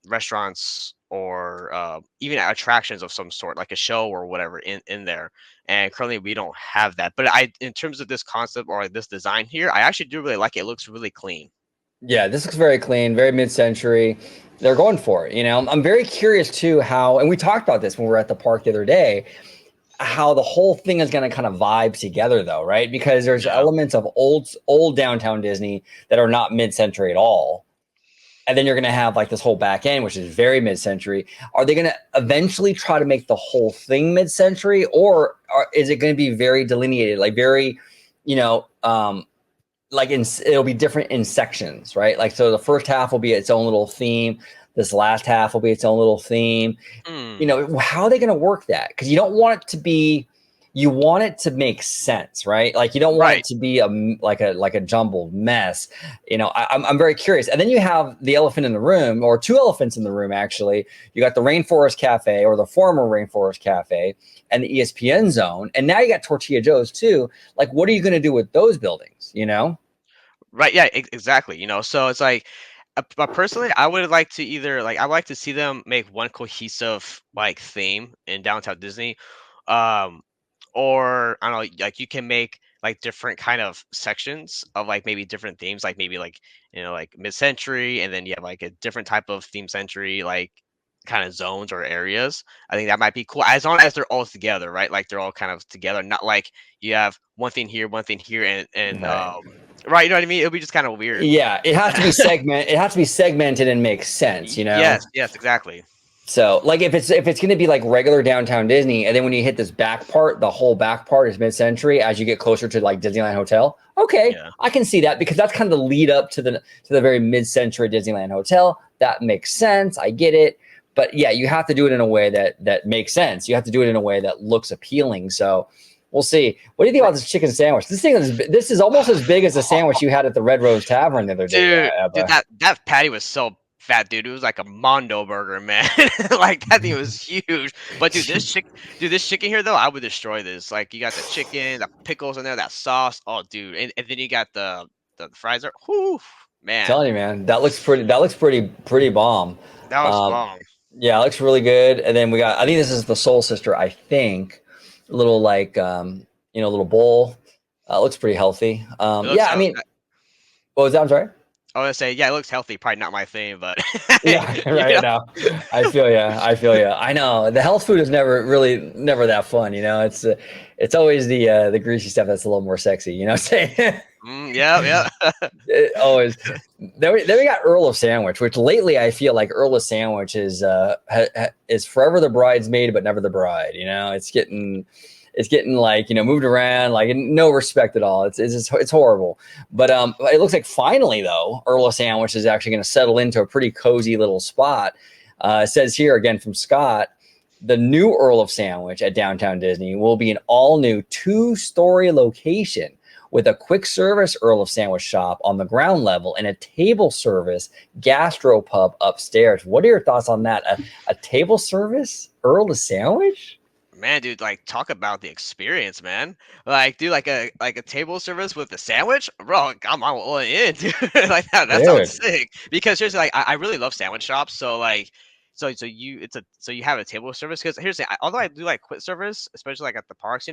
restaurants or even attractions of some sort, like a show or whatever in there. And currently we don't have that. But in terms of this concept or this design here, I actually do really like it. It looks really clean. Yeah, this looks very clean, very mid-century. They're going for it. I'm very curious too how, and we talked about this when we were at the park the other day, how the whole thing is going to kind of vibe together, though, right? Because there's Yeah. elements of old downtown Disney that are not mid-century at all, and then you're going to have like this whole back end, which is very mid-century. Are they going to eventually try to make the whole thing mid-century, or is it going to be very delineated, like very, you know, it'll be different in sections, right? Like, so the first half will be its own little theme. This last half will be its own little theme. Mm, How are they going to work that? Because you don't want it to be, you want it to make sense, right? Like you don't want right. it to be like a jumbled mess. I'm very curious. And then you have the elephant in the room, or two elephants in the room, actually. You got the Rainforest Cafe, or the former Rainforest Cafe, and the ESPN Zone. And now you got Tortilla Joe's too. Like, what are you going to do with those buildings? Right. Yeah. Exactly. So it's like, but personally, I would like to either like I would like to see them make one cohesive like theme in downtown Disney, um, or I don't know, like you can make like different kind of sections of like maybe different themes, like maybe like like mid-century, and then you have like a different type of theme century, like kind of zones or areas. I think that might be cool as long as they're all together, right? Like they're all kind of together, not like you have one thing here, and Right. right, you know what I mean? It'll be just kind of weird. Yeah, it has to be segment. It has to be segmented and make sense. Yes, yes, exactly. So, like, if it's going to be like regular downtown Disney, and then when you hit this back part, the whole back part is mid-century. As you get closer to like Disneyland Hotel, okay, Yeah. I can see that because that's kind of the lead up to the very mid-century Disneyland Hotel. That makes sense. I get it. But yeah, you have to do it in a way that makes sense. You have to do it in a way that looks appealing. So we'll see. What do you think about this chicken sandwich? This is almost as big as the sandwich you had at the Red Rose Tavern the other day. Dude, that patty was so fat, dude. It was like a Mondo burger, man. Like that thing was huge. But this chicken here though, I would destroy this. Like you got the chicken, the pickles in there, that sauce. Oh, dude, and then you got the fries. Whoo, I'm man, telling you, man, that looks pretty bomb. that was Um, bomb. yeah, it looks really good. And then I think this is the Soul Sister. I think little like little bowl. Looks pretty healthy. It looks Yeah, I so. mean, what was that? I'm sorry. I would say, yeah, it looks healthy. Probably not my thing, but Yeah, you right know? now. I feel you. I feel you. I know the health food is never that fun. It's always the greasy stuff that's a little more sexy. You know what I'm saying? Yeah, yeah. It always. Then we got Earl of Sandwich, which lately I feel like Earl of Sandwich is forever the bridesmaid, but never the bride. It's getting like moved around, like no respect at all. It's horrible. But it looks like finally though, Earl of Sandwich is actually going to settle into a pretty cozy little spot. It says here again from Scott. The new Earl of Sandwich at Downtown Disney will be an all new 2-story location with a quick service Earl of Sandwich shop on the ground level and a table service gastropub upstairs. What are your thoughts on that? A table service Earl of Sandwich? Man, dude, like talk about the experience, man. Like, dude, like a table service with a sandwich, bro. I'm all in, dude. Like that sounds Dude. sick. Because here's like, I really love sandwich shops. So like, so you have a table service. Because here's the thing, although I do like quick service, especially like at the parks,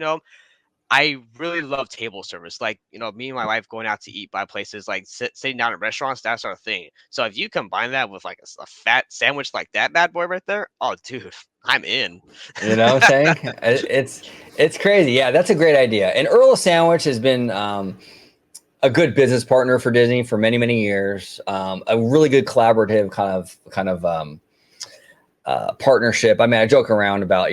I really love table service. Like, me and my wife going out to eat by places, like sitting down at restaurants, that's our thing. So if you combine that with like a fat sandwich like that bad boy right there, oh, dude, I'm in. You know what I'm saying? It's crazy. Yeah, that's a great idea. And Earl of Sandwich has been a good business partner for Disney for many, many years. A really good collaborative kind of partnership. I mean, I joke around about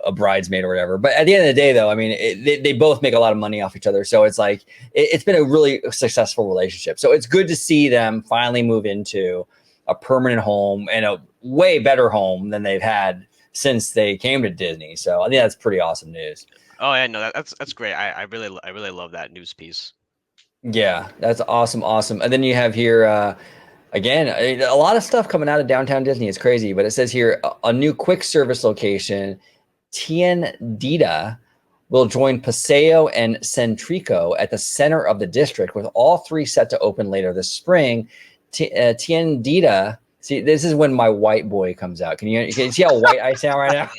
a bridesmaid or whatever, but at the end of the day, though, I mean, they both make a lot of money off each other. So it's like it's been a really successful relationship. So it's good to see them finally move into a permanent home and a way better home than they've had since they came to Disney. So I think that's pretty awesome news. Oh yeah, no, that's great. I really love that news piece. Yeah, that's awesome, awesome. And then you have here again a lot of stuff coming out of Downtown Disney. It's crazy, but it says here a new quick service location, Tiendita, will join Paseo and Centrico at the center of the district, with all three set to open later this spring. Tiendita. See, this is when my white boy comes out. Can you see how white I sound right now?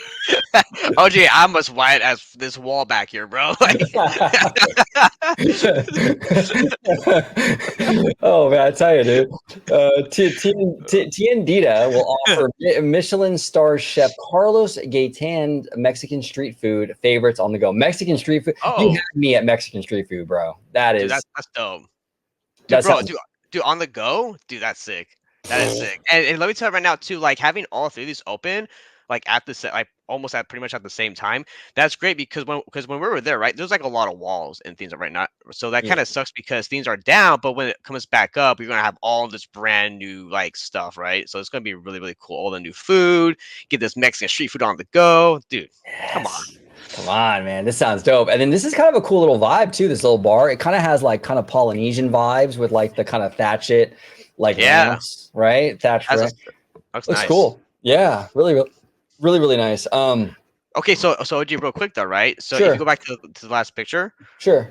Oh gee, I'm as white as this wall back here, bro. Like, Oh man, I tell you, dude. Tiendita will offer Michelin star chef Carlos Gaitan Mexican street food favorites on the go. Mexican street food. You oh, had me at Mexican street food, bro. That dude, is that's dope. Dude, that bro, sounds dude, on the go, dude, that's sick. That is sick. And let me tell you right now too, like having all three of these open, like at the set, like almost at pretty much at the same time, that's great because when we were there, right, there's like a lot of walls and things right now. So that yeah. kind of sucks because things are down, but when it comes back up, you're gonna have all this brand new like stuff, right? So it's gonna be really, really cool. All the new food, get this Mexican street food on the go, dude. Come on. Yes. Come on, man. This sounds dope. And then this is kind of a cool little vibe too, this little bar. It kind of has like kind of Polynesian vibes with like the kind of thatch it, like Yeah, lamps, right? Thatched that's right. looks Looks nice. cool. Yeah, really nice. Okay, so OG, real quick though, right? So if you Sure, go back to the last picture, sure.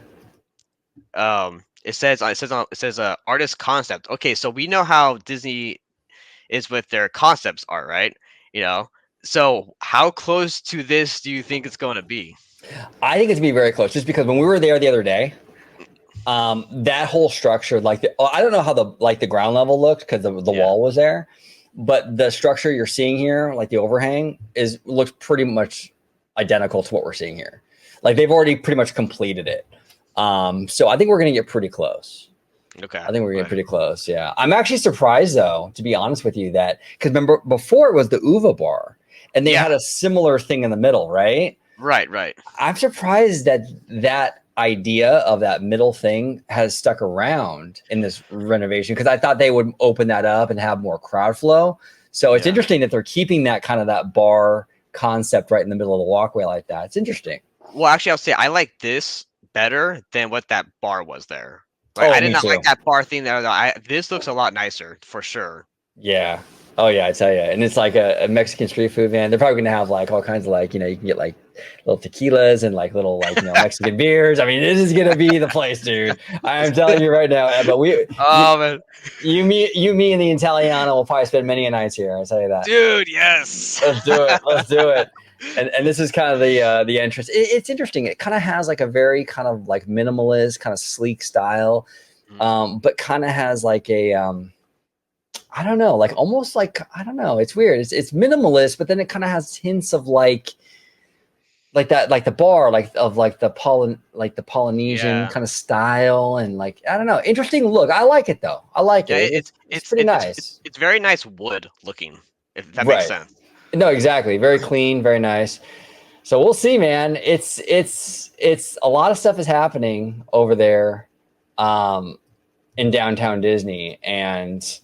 it says artist concept. Okay, so we know how Disney is with their concepts art, right? You know, so how close to this do you think it's going to be? I think it's gonna be very close, just because when we were there the other day, that whole structure, like I don't know how the ground level looked because the Yeah. wall was there, but the structure you're seeing here, like the overhang, looks pretty much identical to what we're seeing here. Like they've already pretty much completed it. So I think we're gonna get pretty close. Okay. I think we're getting Okay. pretty close. Yeah. I'm actually surprised though, to be honest with you, that because remember before it was the Uva bar and they had Yeah. a similar thing in the middle, right? Right. Right. I'm surprised that idea of that middle thing has stuck around in this renovation, because I thought they would open that up and have more crowd flow. So it's Yeah. interesting that they're keeping that kind of that bar concept right in the middle of the walkway like that. It's interesting. Well, actually, I'll say I like this better than what that bar was there. Like Oh, I did me not too. like that bar thing there. This looks a lot nicer for sure. Yeah. Oh yeah, I tell you. And it's like a Mexican street food van. They're probably gonna have like all kinds of like, you can get like little tequilas and like little like, Mexican beers. I mean, this is gonna be the place, dude. I'm telling you right now, Ebba. Oh man, Me and the Italiano will probably spend many a nights here. I'll tell you that. dude, yes. Let's do it. Let's do it. And this is kind of the entrance. It's interesting. It kind of has like a very kind of like minimalist, kind of sleek style. but kind of has like a I don't know, like almost like I don't know. It's weird. It's minimalist, but then it kind of has hints of like that, like the bar, like of like the Polynesian kind of style, and like I don't know, interesting look. I like it though. I like it. It's pretty nice. It's very nice wood looking, if that makes Right. sense. No, exactly. Very clean, very nice. So we'll see, man. It's a lot of stuff is happening over there in downtown Disney, and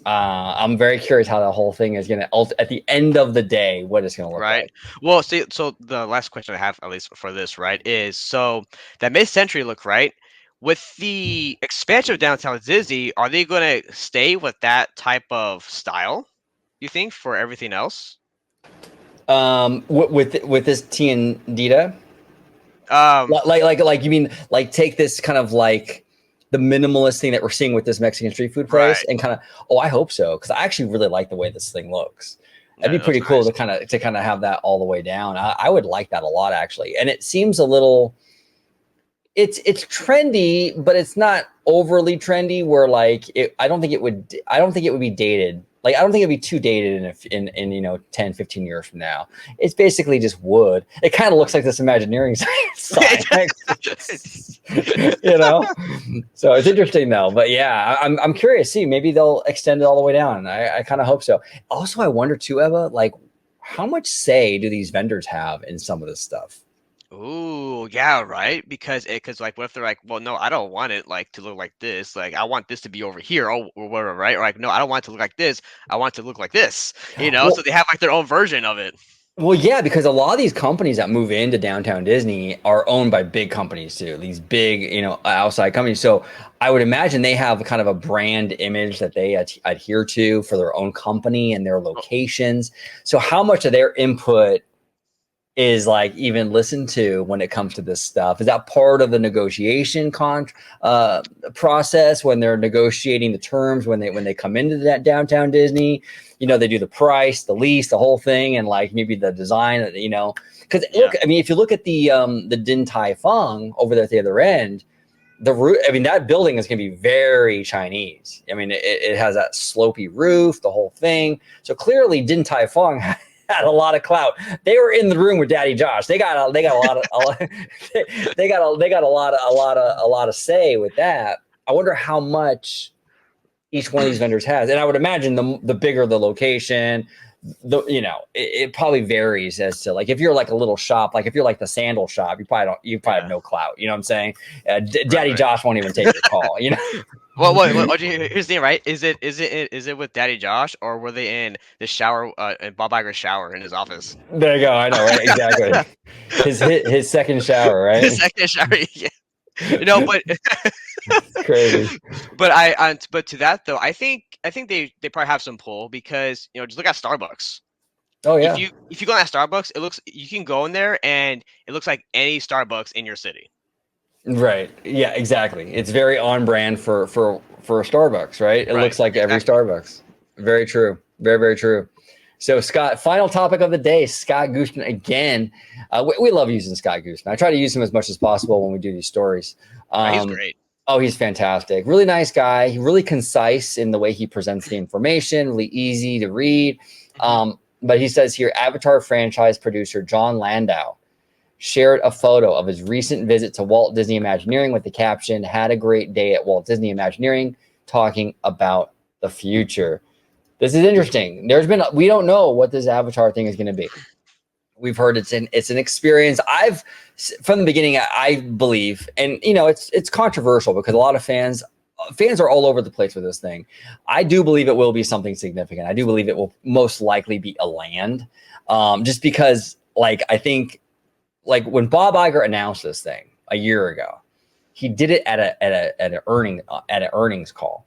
I'm very curious how the whole thing is going to, at the end of the day, what it's going to look like. Well, see, so the last question I have, at least for this, right, is so that mid-century look, right? With the expansion of downtown Disney, are they going to stay with that type of style, you think, for everything else? With this Tiendita? Like you mean like take this kind of like the minimalist thing that we're seeing with this Mexican street food place and kind of, I hope so, because I actually really like the way this thing looks. That'd be pretty cool to kind of have that all the way down. I would like that a lot, actually. And it seems a little, it's trendy, but it's not overly trendy where like I don't think it would be dated. Like, I don't think it'd be too dated in 10, 15 years from now. It's basically just wood. It kind of looks like this Imagineering sign, So it's interesting though. But yeah, I'm curious. See, maybe they'll extend it all the way down. I kind of hope so. Also, I wonder too, Eva, like how much say do these vendors have in some of this stuff? Ooh, yeah, right. Because like, what if they're like, well, no, I don't want it like to look like this. Like, I want this to be over here, or whatever, right? Or like, no, I don't want it to look like this. I want it to look like this. Well, so they have like their own version of it. Well, yeah, because a lot of these companies that move into downtown Disney are owned by big companies too. These big, outside companies. So I would imagine they have kind of a brand image that they adhere to for their own company and their locations. So how much of their input is like even listened to when it comes to this stuff? Is that part of the negotiation process when they're negotiating the terms when they come into that downtown Disney? They do the price, the lease, the whole thing, and like maybe the design. Because look, I mean, if you look at the Din Tai Fung over there at the other end, the roof. I mean, that building is going to be very Chinese. I mean, it has that slopey roof, the whole thing. So clearly, Din Tai Fung had a lot of clout. They were in the room with Daddy Josh. They got a lot of say with that. I wonder how much each one of these vendors has, and I would imagine the bigger the location, it probably varies as to like if you're like a little shop, like if you're like the sandal shop, you probably have no clout. You know what I'm saying? Daddy Josh won't even take your call. Well, here's the thing, right? Is it with Daddy Josh, or were they in the shower, in Bob Iger's shower in his office? There you go. I know, right? Exactly. His second shower, right? His second shower, yeah. But it's crazy. But to that though, I think they probably have some pull because just look at Starbucks. Oh yeah. If you go at Starbucks, you can go in there and it looks like any Starbucks in your city. Right. Yeah, exactly. It's very on brand for a Starbucks, right? It looks like every Starbucks. Very true. Very, very true. So Scott, final topic of the day, Scott Goochman again. We love using Scott Goochman. I try to use him as much as possible when we do these stories. He's great. Oh, he's fantastic. Really nice guy. He's really concise in the way he presents the information, really easy to read. But he says here, Avatar franchise producer John Landau shared a photo of his recent visit to Walt Disney Imagineering with the caption, "Had a great day at Walt Disney Imagineering, talking about the future." This is interesting. We don't know what this Avatar thing is going to be. We've heard it's an experience. From the beginning, I believe, and it's controversial because a lot of fans are all over the place with this thing. I do believe it will be something significant. I do believe it will most likely be a land, just because, like, I think, like when Bob Iger announced this thing a year ago, he did it at an earnings call.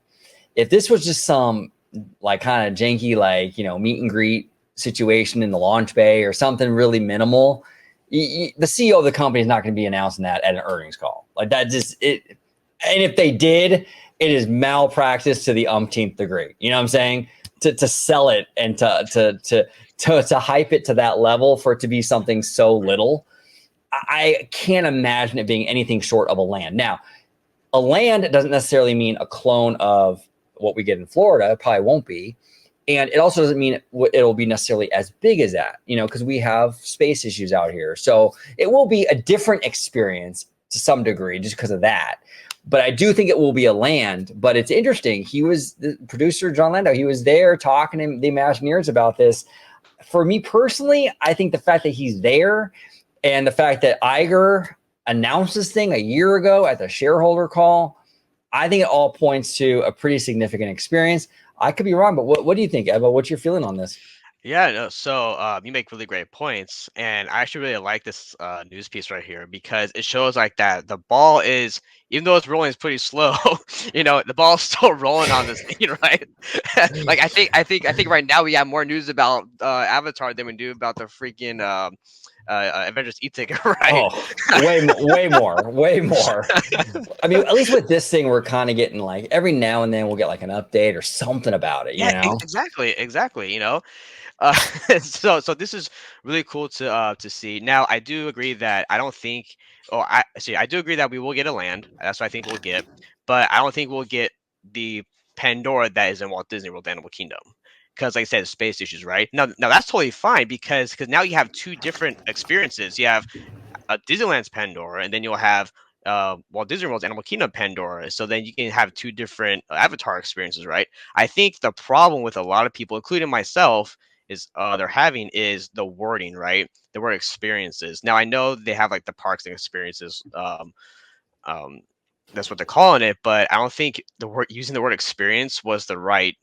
If this was just some like kind of janky, like, meet and greet situation in the launch bay or something really minimal, the CEO of the company is not going to be announcing that at an earnings call. Like that and if they did, it is malpractice to the umpteenth degree. You know what I'm saying? To sell it and to hype it to that level for it to be something so little, I can't imagine it being anything short of a land. Now, a land doesn't necessarily mean a clone of what we get in Florida. It probably won't be. And it also doesn't mean it'll be necessarily as big as that, because we have space issues out here. So it will be a different experience to some degree just because of that. But I do think it will be a land. But it's interesting. The producer, John Lando, he was there talking to the Imagineers about this. For me personally, I think the fact that he's there and the fact that Iger announced this thing a year ago at the shareholder call, I think it all points to a pretty significant experience. I could be wrong, but what do you think, Ebba? What's your feeling on this? Yeah, no, so you make really great points, and I actually really like this news piece right here because it shows like that the ball is, even though it's rolling, it's pretty slow. The ball's still rolling on this thing, right? Like I think right now we have more news about Avatar than we do about the freaking Avengers e-ticket, right? Oh, way more. I mean, at least with this thing, we're kind of getting like every now and then we'll get like an update or something about it. Yeah, exactly. So this is really cool to see. Now, I do agree that I don't think, I do agree that we will get a land. That's what I think we'll get, but I don't think we'll get the Pandora that is in Walt Disney World Animal Kingdom. Because, like I said, space issues, right? Now that's totally fine because now you have two different experiences. You have Disneyland's Pandora, and then you'll have Walt Disney World's Animal Kingdom Pandora. So then you can have two different Avatar experiences, right? I think the problem with a lot of people, including myself, they're having is the wording, right? The word experiences. Now I know they have like the parks and experiences. That's what they're calling it, but I don't think using the word experience was the right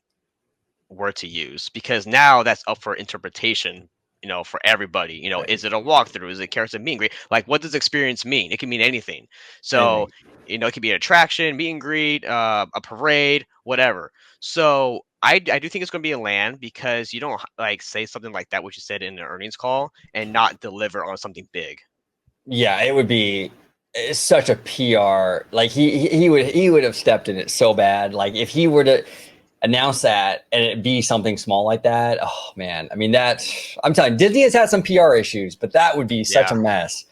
word to use because now that's up for interpretation. For everybody. Is it a walkthrough? Is it characters and meet and greet? Like, what does experience mean? It can mean anything. So, it could be an attraction, meet and greet, a parade, whatever. So I do think it's going to be a land because you don't like say something like that, which you said in the earnings call, and not deliver on something big. Yeah, it would be such a PR. Like he would have stepped in it so bad. Like if he were to announce that and it be something small like that, oh man. I mean, I'm telling you, Disney has had some PR issues, but that would be such a mess.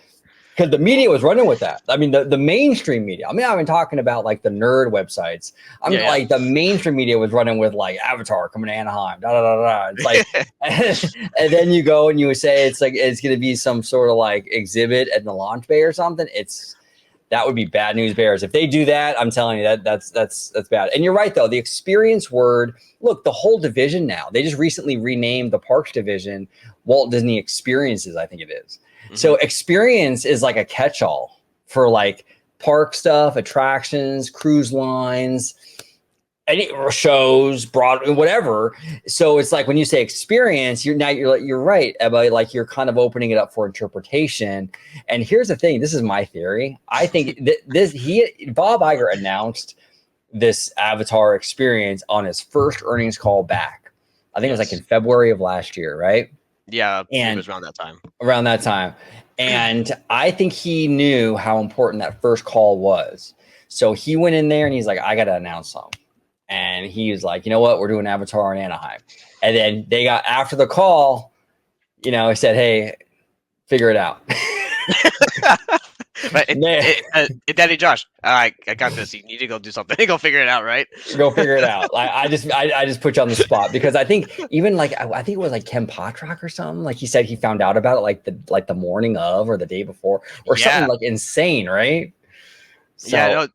Because the media was running with that. I mean, the mainstream media. I mean, I've been talking about like the nerd websites. Like the mainstream media was running with like Avatar coming to Anaheim. Da da da da. It's like, and then you go and you would say it's like it's going to be some sort of like exhibit at the launch bay or something. That would be bad news bears. If they do that, I'm telling you that's bad. And you're right though. The experience word. Look, the whole division now. They just recently renamed the parks division Walt Disney Experiences. I think it is. So experience is like a catch-all for like park stuff, attractions, cruise lines, any shows, whatever. So it's like when you say experience, you're right, Ebba. Like you're kind of opening it up for interpretation. And here's the thing: this is my theory. I think Bob Iger announced this Avatar experience on his first earnings call back. I think it was like in February of last year, right? Yeah, and it was around that time. And I think he knew how important that first call was. So he went in there and he's like, I got to announce something. And he was like, you know what? We're doing Avatar in Anaheim. And then they got after the call, he said, hey, figure it out. But Daddy Josh, I got this. You need to go do something. Go figure it out, right? Go figure it out. Like I just put you on the spot because I think even like I think it was like Ken Potrock or something. Like he said he found out about it like the morning of or the day before or something like insane, right? So,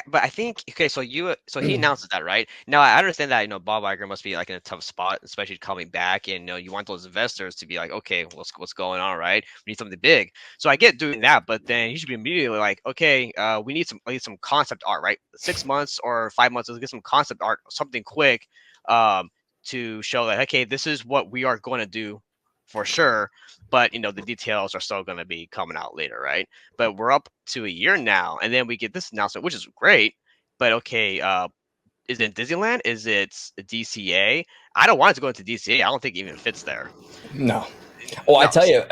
but I think so he announces that, right? Now I understand that Bob Iger must be like in a tough spot, especially coming back, and you want those investors to be like, okay, what's going on, right? We need something big. So I get doing that, but then he should be immediately like, okay, we need some concept art, right? 6 months or 5 months, let's get some concept art, something quick, to show that okay, this is what we are going to do for sure. But the details are still going to be coming out later, right? But we're up to a year now, and then we get this announcement, which is great. But okay, is it Disneyland? Is it DCA? I don't want it to go into DCA. I don't think it even fits there. No. Oh, I tell you,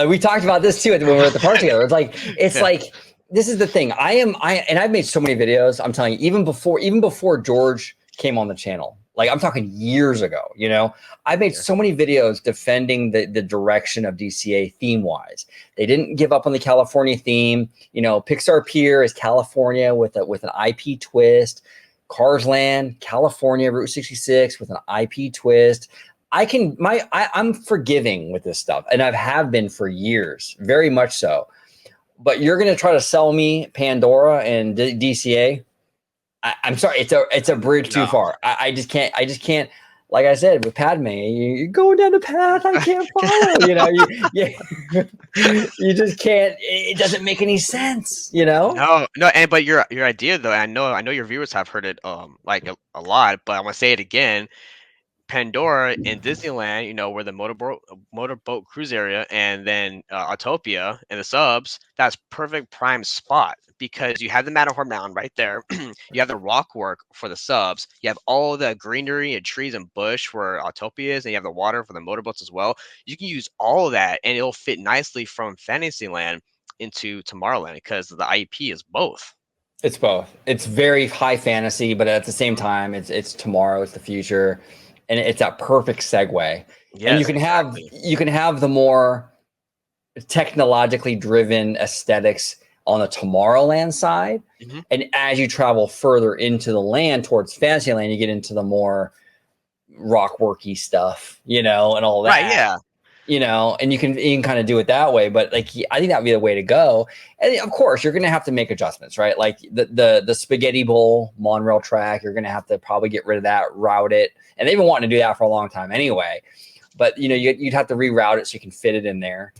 we talked about this too when we were at the park together. It's like this is the thing. and I've made so many videos. I'm telling you, even before George came on the channel. Like I'm talking years ago, you know. I made so many videos defending the direction of DCA theme wise. They didn't give up on the California theme. You know, Pixar Pier is California with an IP twist. Cars Land, California, Route 66 with an IP twist. I'm forgiving with this stuff, and I have been for years, very much so. But you're going to try to sell me Pandora and DCA? I'm sorry, it's a bridge too far. I just can't. Like I said with Padme, you're going down the path I can't follow. You know, you just can't. It doesn't make any sense. You know. No, but your idea though, I know your viewers have heard it like a lot, but I'm gonna say it again. Pandora in Disneyland, you know, where the motorboat cruise area, and then Autopia and the subs, that's perfect prime spot because you have the Matterhorn Mountain right there. You have the rock work for the subs. You have all the greenery and trees and bush where Autopia is, and you have the water for the motorboats as well. You can use all of that, and it'll fit nicely from Fantasyland into Tomorrowland because the IP is both. It's both. It's very high fantasy, but at the same time, it's tomorrow, it's the future. And it's a perfect segue. Yes, and you can have the more technologically driven aesthetics on the Tomorrowland side. Mm-hmm. And as you travel further into the land towards Fantasyland, you get into the more rockworky stuff, you know, and all that. Right, yeah. You know, and you can kind of do it that way, but like I think that'd be the way to go. And of course, you're going to have to make adjustments, right? Like the Spaghetti Bowl monorail track, you're going to have to probably get rid of that, route it, and they've been wanting to do that for a long time anyway. But you know, you'd have to reroute it so you can fit it in there.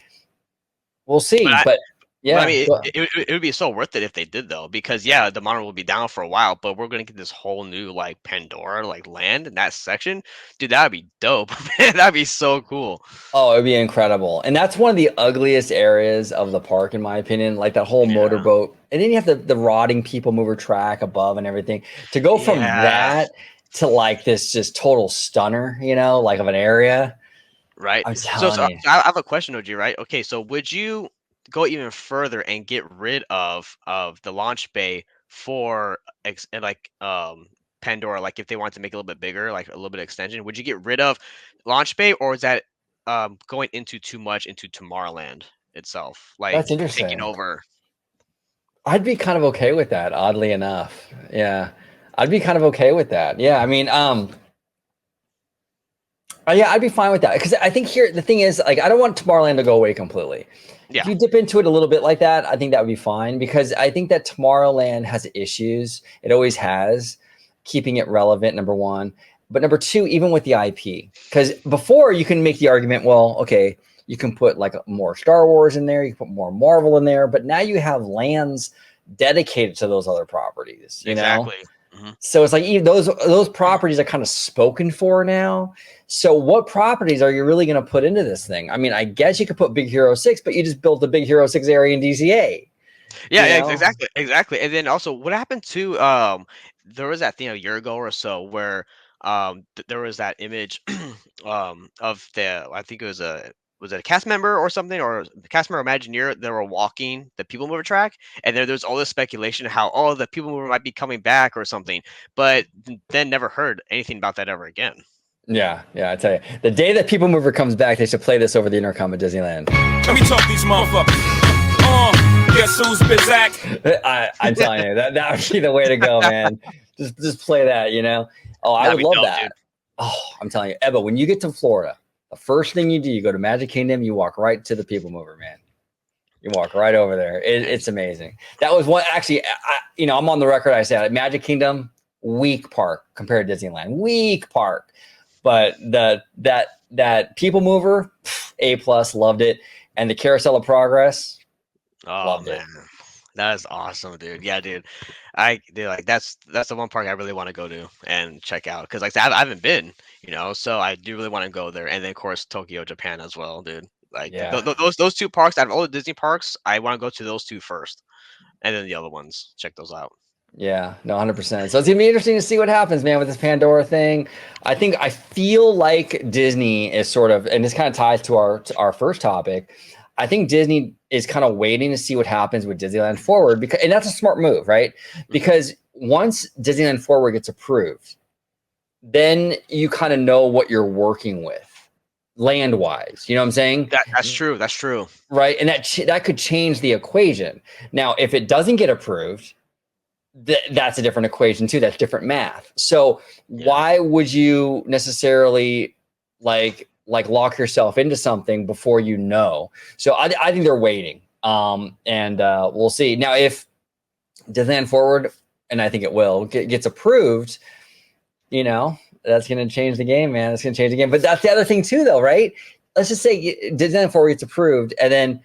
We'll see, but yeah, I mean, it would be so worth it if they did though, because yeah, the monorail will be down for a while, but we're gonna get this whole new like Pandora like land in that section, dude. That'd be dope. That'd be so cool. Oh, it'd be incredible, and that's one of the ugliest areas of the park, in my opinion. Like that whole motorboat, and then you have the rotting people mover track above and everything. To go from that to like this just total stunner, you know, like of an area, right? I'm telling you. I have a question, OG. Right? Okay, so would you go even further and get rid of the launch bay for Pandora, like if they wanted to make it a little bit bigger, like a little bit of extension, would you get rid of launch bay, or is that going into too much into Tomorrowland itself, like that's interesting, taking over? I'd be kind of okay with that, oddly enough. Yeah, I'd be kind of okay with that. Yeah, I mean, yeah, I'd be fine with that because I think here the thing is, like, I don't want Tomorrowland to go away completely. Yeah. If you dip into it a little bit like that, I think that would be fine because I think that Tomorrowland has issues. It always has, keeping it relevant, number one. But number two, even with the IP, because before you can make the argument, well, okay, you can put like more Star Wars in there, you can put more Marvel in there, but now you have lands dedicated to those other properties, you know? Mm-hmm. So it's like those properties are kind of spoken for now. So what properties are you really going to put into this thing? I mean, I guess you could put Big Hero 6, but you just built the Big Hero 6 area in DCA. Yeah, exactly. And then also, what happened to there was that thing a year ago or so where there was that image of the, I think it was a cast member or something, or the cast member Imagineer, they were walking the People Mover track, and there's all this speculation how the People Mover might be coming back or something, but then never heard anything about that ever again. Yeah, I tell you, the day that People Mover comes back, they should play this over the intercom at Disneyland. Let me talk these motherfuckers. Guess who's Bizak? I'm telling you, that would be the way to go, man. Just play that, you know. Oh, I would love that. Dude. Oh, I'm telling you, Ebba, when you get to Florida, the first thing you do, you go to Magic Kingdom, you walk right to the People Mover, man. You walk right over there. It's amazing. That was one, actually, I'm on the record. I said Magic Kingdom, weak park compared to Disneyland, weak park. But that People Mover, A+, loved it. And the Carousel of Progress, loved it. That is awesome, dude. Yeah, dude. Like that's the one park I really want to go to and check out because like I haven't been, so I do really want to go there. And then of course Tokyo, Japan as well, dude. Like those two parks out of all the Disney parks, I want to go to those two first, and then the other ones, check those out. Yeah, no, 100%. So it's gonna be interesting to see what happens, man, with this Pandora thing. I feel like Disney is sort of, and this kind of ties to our first topic. I think Disney is kind of waiting to see what happens with Disneyland Forward and that's a smart move, right? Because once Disneyland Forward gets approved, then you kind of know what you're working with land wise. You know what I'm saying? That's true. That's true. Right. And that could change the equation. Now, if it doesn't get approved, that's a different equation too. That's different math. So why would you necessarily like lock yourself into something before you know? So I think they're waiting. And we'll see. Now, if Disneyland Forward, and I think it will, gets approved, you know, that's going to change the game, man. It's going to change the game. But that's the other thing too, though, right? Let's just say Disneyland Forward gets approved, and then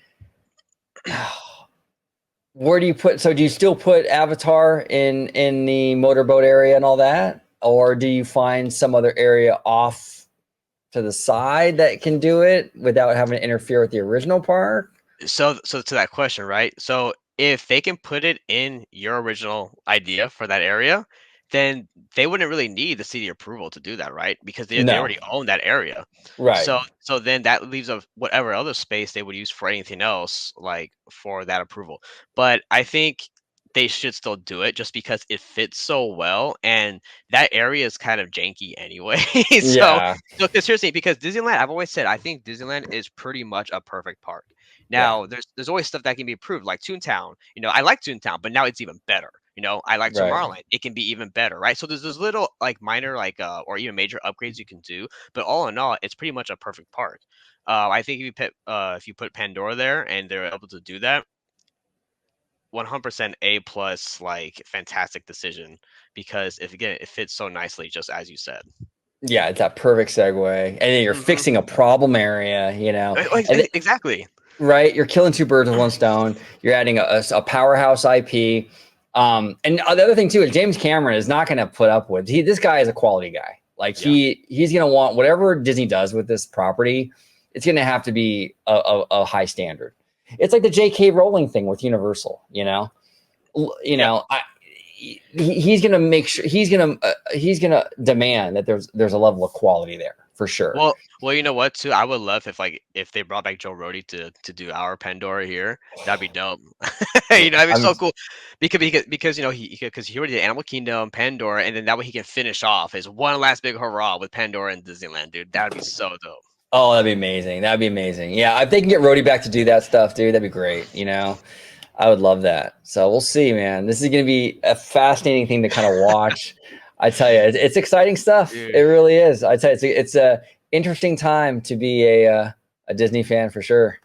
where do you put? So do you still put Avatar in the motorboat area and all that, or do you find some other area off to the side that can do it without having to interfere with the original park? So to that question, right? So if they can put it in your original idea for that area, then they wouldn't really need the city approval to do that, right? Because they No, already own that area. right, So then that leaves of whatever other space they would use for anything else, like for that approval. But I think they should still do it just because it fits so well, and that area is kind of janky anyway. so yeah, so 'cause seriously, because Disneyland, I've always said I think Disneyland is pretty much a perfect park. yeah, Now, there's always stuff that can be improved, like Toontown. You know, I like Toontown, but now it's even better. You know, I like right. Tomorrowland. It can be even better, right? So there's those little like minor like or even major upgrades you can do, but all in all, it's pretty much a perfect park. I think if you put Pandora there and they're able to do that, 100% A plus, like fantastic decision because if again it fits so nicely, just as you said. Yeah, it's that perfect segue, and then you're Hmm. fixing a problem area, you know, and Exactly. right, you're killing two birds with one stone. You're adding a powerhouse IP. And the other thing too is James Cameron is not going to put up with. This guy is a quality guy. Like Yeah. he's going to want whatever Disney does with this property. It's going to have to be a high standard. It's like the J.K. Rowling thing with Universal. You know, Yeah. he's going to make sure he's going to demand that there's a level of quality there for sure. Well, you know what? Too, I would love if they brought back Joe Rody to do our Pandora here. That'd be dope. Yeah, That'd be so cool. Because you know he already did Animal Kingdom, Pandora, and then that way he can finish off his one last big hurrah with Pandora and Disneyland, dude. That'd be so dope. oh, that'd be amazing. That'd be amazing. Yeah, if they can get Rhodey back to do that stuff, dude, that'd be great. You know, I would love that. So we'll see, man. This is going to be a fascinating thing to kind of watch. I tell you, it's exciting stuff. Dude. It really is. I tell you, it's a interesting time to be a Disney fan for sure.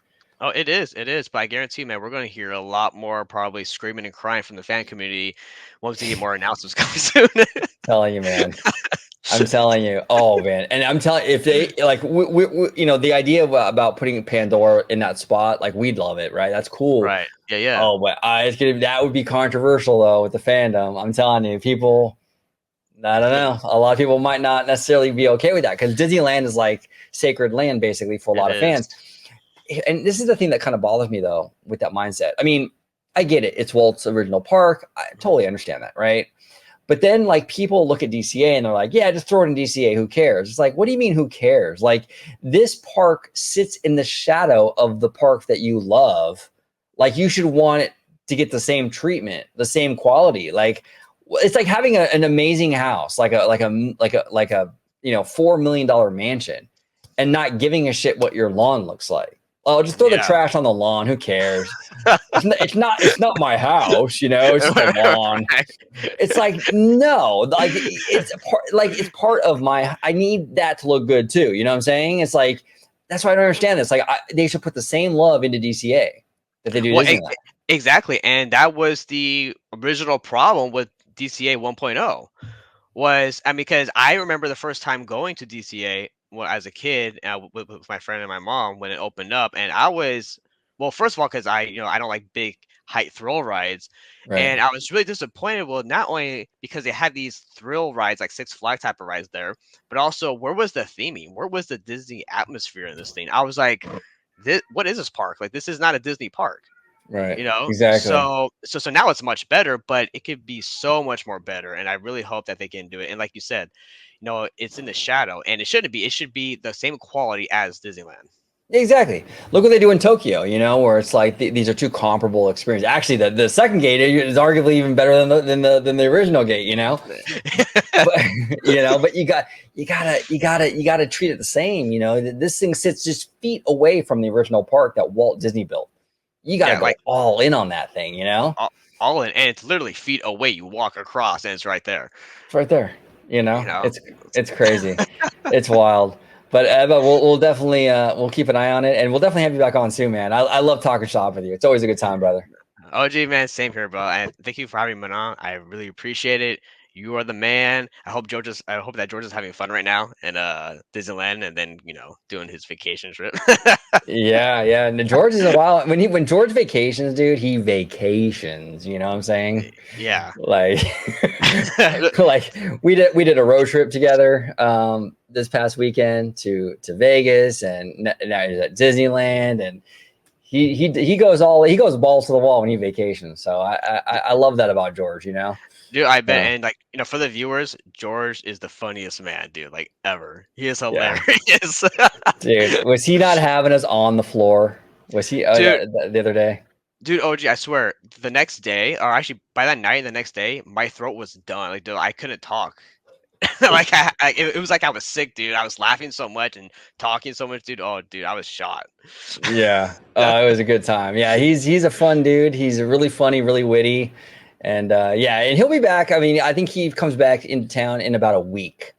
Oh, it is. It is. But I guarantee, man, we're going to hear a lot more probably screaming and crying from the fan community once we get more announcements coming soon. Telling you, man. I'm telling you. Oh, man. And I'm telling if they like, you know, the idea about putting Pandora in that spot, like we'd love it, right? That's cool. Right. Yeah. Yeah. Oh, but that would be controversial though with the fandom. I'm telling you, people. I don't know. A lot of people might not necessarily be okay with that because Disneyland is like sacred land, basically, for a lot of fans. And this is the thing that kind of bothers me, though, with that mindset. I mean, I get it. It's Walt's original park. I totally understand that, right? But then, like, people look at DCA and they're like, yeah, just throw it in DCA. Who cares? It's like, what do you mean, who cares? Like, this park sits in the shadow of the park that you love. Like, you should want it to get the same treatment, the same quality. Like, it's like having an amazing house, like a you know $4 million mansion, and not giving a shit what your lawn looks like. Oh, just throw the trash on the lawn. Who cares? It's not my house, you know. It's just a lawn. It's like no, like it's part of my. I need that to look good too. You know what I'm saying? It's like that's why I don't understand this. Like they should put the same love into DCA that they do Disneyland. Exactly, and that was the original problem with DCA 1.0 was, I mean, because I remember the first time going to DCA as a kid with my friend and my mom when it opened up, and I was, well, first of all, because I don't like big height thrill rides, and I was really disappointed. Well, not only because they had these thrill rides like Six Flags type of rides there, but also where was the theming? Where was the Disney atmosphere in this thing? I was like, what is this park? Like, this is not a Disney park. Right. You know, exactly. So now it's much better, but it could be so much more better. And I really hope that they can do it. And like you said, it's in the shadow, and it shouldn't be. It should be the same quality as Disneyland. Exactly. Look what they do in Tokyo, you know, where it's like these are two comparable experiences. Actually, the second gate is arguably even better than the original gate, you know. But you know, but you gotta treat it the same. You know, this thing sits just feet away from the original park that Walt Disney built. You gotta Yeah, go like all in on that thing, you know. all in, and it's literally feet away. You walk across, and it's right there. It's right there. You You know, know, it's crazy. It's wild. But Ebba, we'll definitely we'll keep an eye on it, and we'll definitely have you back on soon, man. I love talking shop with you. It's always a good time, brother. OG man, same here, bro. And thank you for having me on. I really appreciate it. You are the man. I hope that George is having fun right now in Disneyland, and then doing his vacation trip. Yeah, yeah. And George is a wild when George vacations, dude, he vacations. You know what I'm saying? Yeah. Like, like we did a road trip together this past weekend to Vegas, and now he's at Disneyland, and he goes balls to the wall when he vacations. So I love that about George. You know, Dude, I bet, Yeah. and like for the viewers, George is the funniest man, dude, like ever. He is Yeah. hilarious. Dude, was he not having us on the floor? Was he Dude. the other day? Dude, OG, I swear, the next day, or actually by that night, the next day, my throat was done. Like, dude, I couldn't talk. Like, it was like I was sick, dude. I was laughing so much and talking so much, dude. Oh, dude, I was shot. Yeah. It was a good time. Yeah, he's a fun dude. He's really funny, really witty. And yeah, and he'll be back. I mean, I think he comes back into town in about a week.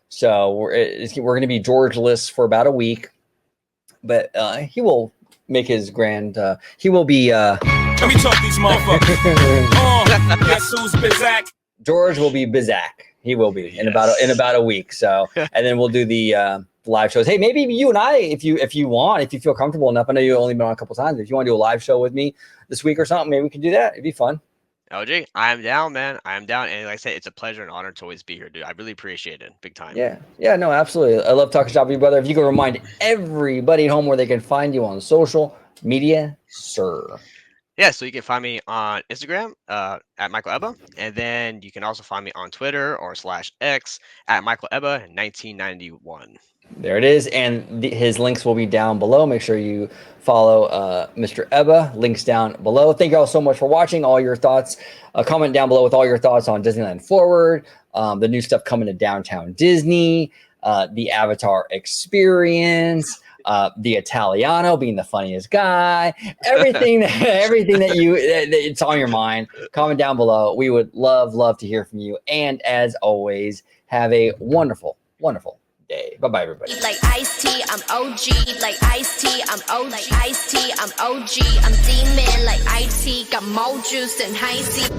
So we're going to be George-less for about a week. But he will make his grand he will be Let me talk these motherfuckers. Guess who's Bizak? George will be Bizak. He will be in about a week. So, and then we'll do the live shows. Hey, maybe you and I, if you feel comfortable enough. I know you've only been on a couple times. If you want to do a live show with me this week or something, maybe we can do that. It'd be fun. LG, I am down, man. I am down, and like I said, it's a pleasure and honor to always be here, dude. I really appreciate it, big time. Yeah, no, absolutely. I love talking shop with you, brother. If you can remind everybody at home where they can find you on social media, sir. Yeah, so you can find me on Instagram at Michael Ebba, and then you can also find me on Twitter or /X at Michael Ebba 1991. There it is, and his links will be down below. Make sure you follow Mr. Ebba. Links down below. Thank you all so much for watching. All your thoughts, comment down below with all your thoughts on Disneyland Forward, the new stuff coming to Downtown Disney, the Avatar experience, the Italiano being the funniest guy, everything that it's on your mind. Comment down below. We would love to hear from you. And as always, have a wonderful day. Bye everybody. Like iced tea, I'm OG. Like iced tea, I'm OG. Like iced tea, I'm OG. I'm demon like IT. Got more juice than high C.